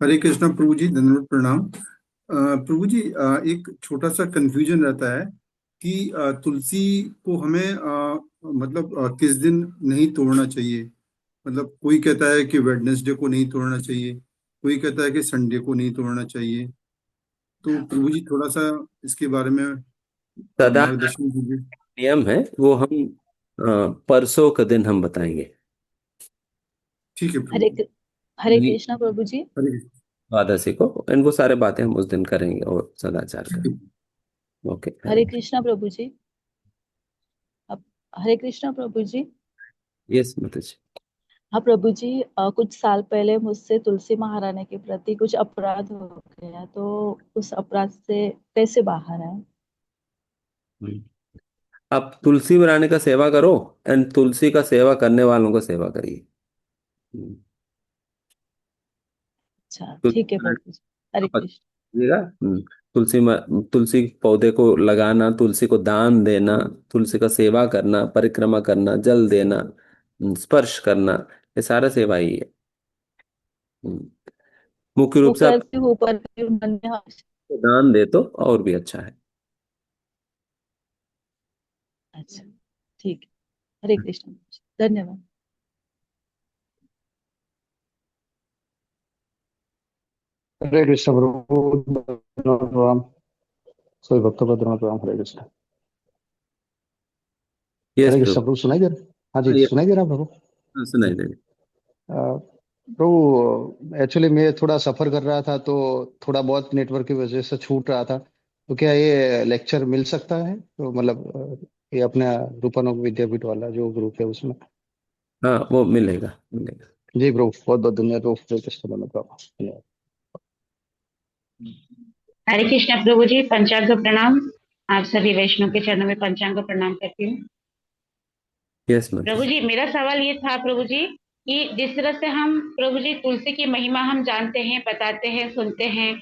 हरे कृष्ण प्रभु जी, धन्यवाद, प्रणाम। प्रभु जी, एक छोटा सा कंफ्यूजन रहता है कि तुलसी को हमें मतलब किस दिन नहीं तोड़ना चाहिए। मतलब कोई कहता है कि वेडनेसडे को नहीं तोड़ना चाहिए, कोई कहता है कि संडे को नहीं तोड़ना चाहिए। तो प्रभु जी थोड़ा सा इसके बारे में सदा मार्गदर्शन दीजिए। नियम है वो हम परसों का दिन हम बताएंगे। ठीक है प्रभु हरे जी। हरे अगली कृष्णा प्रभु जी। हरे कृष्ण। द्वादशी को इनको सारे बातें हम उस दिन करेंगे और सदाचार ठीक का। है। ओके हरे हरे। कृष्णा प्रभु जी। अब हरे कृष्णा प्रभु जी। यस माता जी। हाँ प्रभु जी, कुछ साल पहले मुझसे तुलसी महारानी के प्रति कुछ अपराध हो गया, तो उस अपराध से कैसे बाहर आए? हम्म। आप तुलसी रानी का सेवा करो एंड तुलसी का सेवा करने वालों का सेवा करिए। हम्म। अच्छा तुलसी ठीक है प्रभु जी। हरे आप कृष्ण। करिएगा। तुलसी पौधे को लगाना, तुलसी को दान देना, तुलसी का सेवा करना, परिक्रमा करना, जल देना, स्पर्श करना, ये सारा सेवा ही है। हम्म। मुख्य वो रूप से आप करती हूँ पर फिर मन में दान दे तो और भी अच्छा है। अच्छा ठीक है। हरे कृष्ण प्रभु जी, धन्यवाद। हरे कृष्ण प्रभु, प्रणाम। सभी भक्तों को प्रणाम। हरे कृष्ण। यस हरे कृष्ण प्रभु। प्रभु, सुनाई दे रहा? हाँ जी, ये सुनाई दे रहा प्रभु? सुनाई देंगे। प्रभु, एक्चुअली मैं थोड़ा सफर कर रहा था, तो थोड़ा बहुत नेटवर्क की वजह से छूट रहा था। तो क्या ये लेक्चर मिल सकता है? तो मतलब ये अपना रूपानुग विद्यापीठ वाला जो ग्रुप है उसमें। हाँ वो मिलेगा मिलेगा। जी प्रभु, बहुत बहुत धन्यवाद प्रभु। हरे कृष्ण धन्यवाद। हरे कृष्णा प्रभु जी, पंचांग प्रणाम। आप सभी वैष्णव के चरणों में पंचांग प्रणाम करती हूँ। यस माता प्रभु जी। जी, मेरा सवाल ये था प्रभु जी कि जिस तरह से हम प्रभु जी तुलसी की महिमा हम जानते हैं, बताते हैं, सुनते हैं,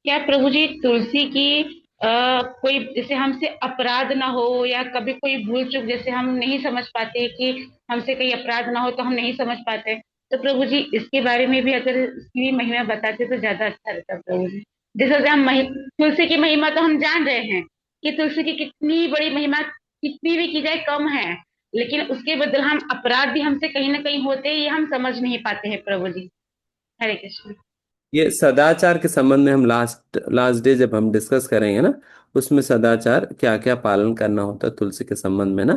क्या प्रभु जी तुलसी की कोई जैसे हमसे अपराध ना हो या कभी कोई भूल चूक जैसे हम नहीं समझ पाते कि हमसे कहीं अपराध ना हो तो हम नहीं समझ पाते, तो प्रभु जी इसके बारे में भी अगर इसकी महिमा बताते तो ज्यादा अच्छा रहता प्रभु जी। जैसे कि तुलसी की महिमा तो हम जान रहे हैं कि तुलसी की कितनी बड़ी महिमा, कितनी भी की जाए कम है, लेकिन उसके बदल हम अपराध भी हमसे कहीं ना कहीं होते हैं, ये हम समझ नहीं पाते हैं प्रभु जी। हरे कृष्ण। ये सदाचार के संबंध में हम लास्ट लास्ट डे जब हम डिस्कस करेंगे ना, उसमें सदाचार क्या क्या पालन करना होता है तुलसी के संबंध में ना,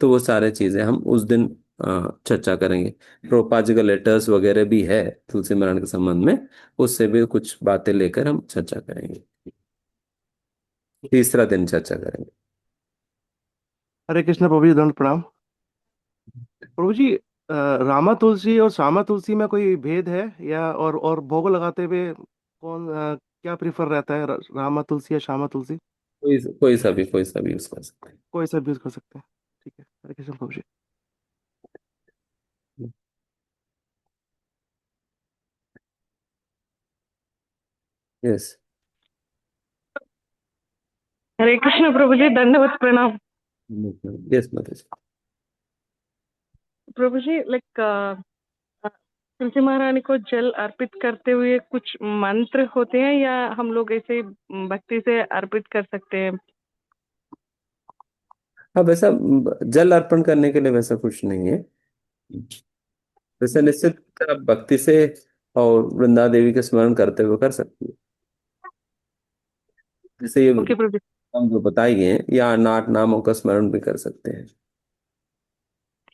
तो वो सारे चीजें हम उस दिन चर्चा करेंगे। प्रोपा जी का लेटर्स वगैरह भी है तुलसी मरण के संबंध में, उससे भी कुछ बातें लेकर हम चर्चा करेंगे। तीसरा दिन चर्चा करेंगे। हरे कृष्ण प्रभु जी, दंड प्रणाम। प्रभु जी, रामा तुलसी और श्यामा तुलसी में कोई भेद है या और भोग लगाते हुए कौन क्या प्रीफर रहता है, रामा तुलसी या श्यामा तुलसी? कोई सा भी यूज कर सकते कोई सा भी यूज कर सकते हैं। ठीक है, हरे कृष्ण प्रभु जी। हैं। यस। हरे कृष्ण प्रभु जी, दंडवत प्रणाम। यस माता जी। प्रभु जी, लाइक तुलसी महारानी को जल अर्पित करते हुए कुछ मंत्र होते हैं या हम लोग ऐसे ही भक्ति से अर्पित कर सकते हैं? हाँ वैसा जल अर्पण करने के लिए वैसा कुछ नहीं है। वैसे निश्चित आप भक्ति से और वृंदा देवी के स्मरण करते हुए कर सकती है। जैसे ये ओके प्रभु जी। हम जो बताई गए हैं या 8 नामों का स्मरण भी कर सकते हैं।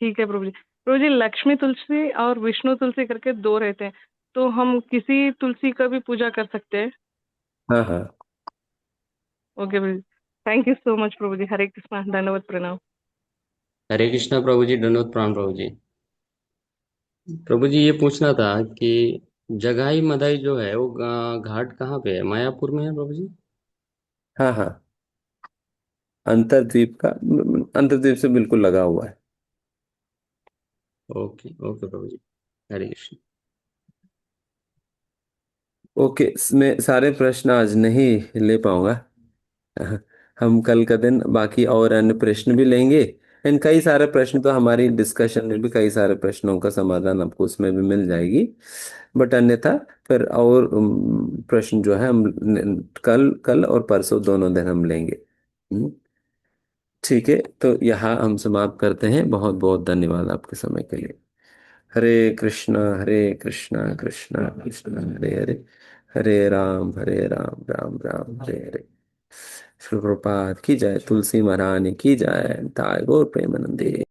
ठीक है प्रभु जी। प्रभु जी, लक्ष्मी तुलसी और विष्णु तुलसी करके दो रहते हैं, तो हम किसी तुलसी का भी पूजा कर सकते हैं? हाँ हाँ। ओके प्रभु ji. Thank you so much प्रभु जी। हरे कृष्णा, धन्यवाद प्रणाम। हरे कृष्णा प्रभु जी, दंडवत प्रणाम प्रभु जी। प्रभु जी ये पूछना था कि जगाई मदाई जो है वो घाट कहाँ पे है, मायापुर में है प्रभु जी? हाँ हाँ, अंतरद्वीप का, अंतरद्वीप से बिल्कुल लगा हुआ है। ओके ओके प्रभु जी, हरे कृष्ण। ओके, मैं सारे प्रश्न आज नहीं ले पाऊंगा। हम कल का दिन बाकी और अन्य प्रश्न भी लेंगे। इन कई सारे प्रश्न तो हमारी डिस्कशन में भी कई सारे प्रश्नों का समाधान आपको उसमें भी मिल जाएगी। बट अन्यथा फिर और प्रश्न जो है हम कल कल और परसों दोनों दिन हम लेंगे। ठीक है, तो यहाँ हम समाप्त करते हैं। बहुत बहुत धन्यवाद आपके समय के लिए। हरे कृष्णा कृष्णा कृष्णा हरे हरे, हरे राम राम राम हरे हरे। श्री प्रभुपाद की जय, तुलसी महारानी की जय, ताय गौर प्रेमानंदे।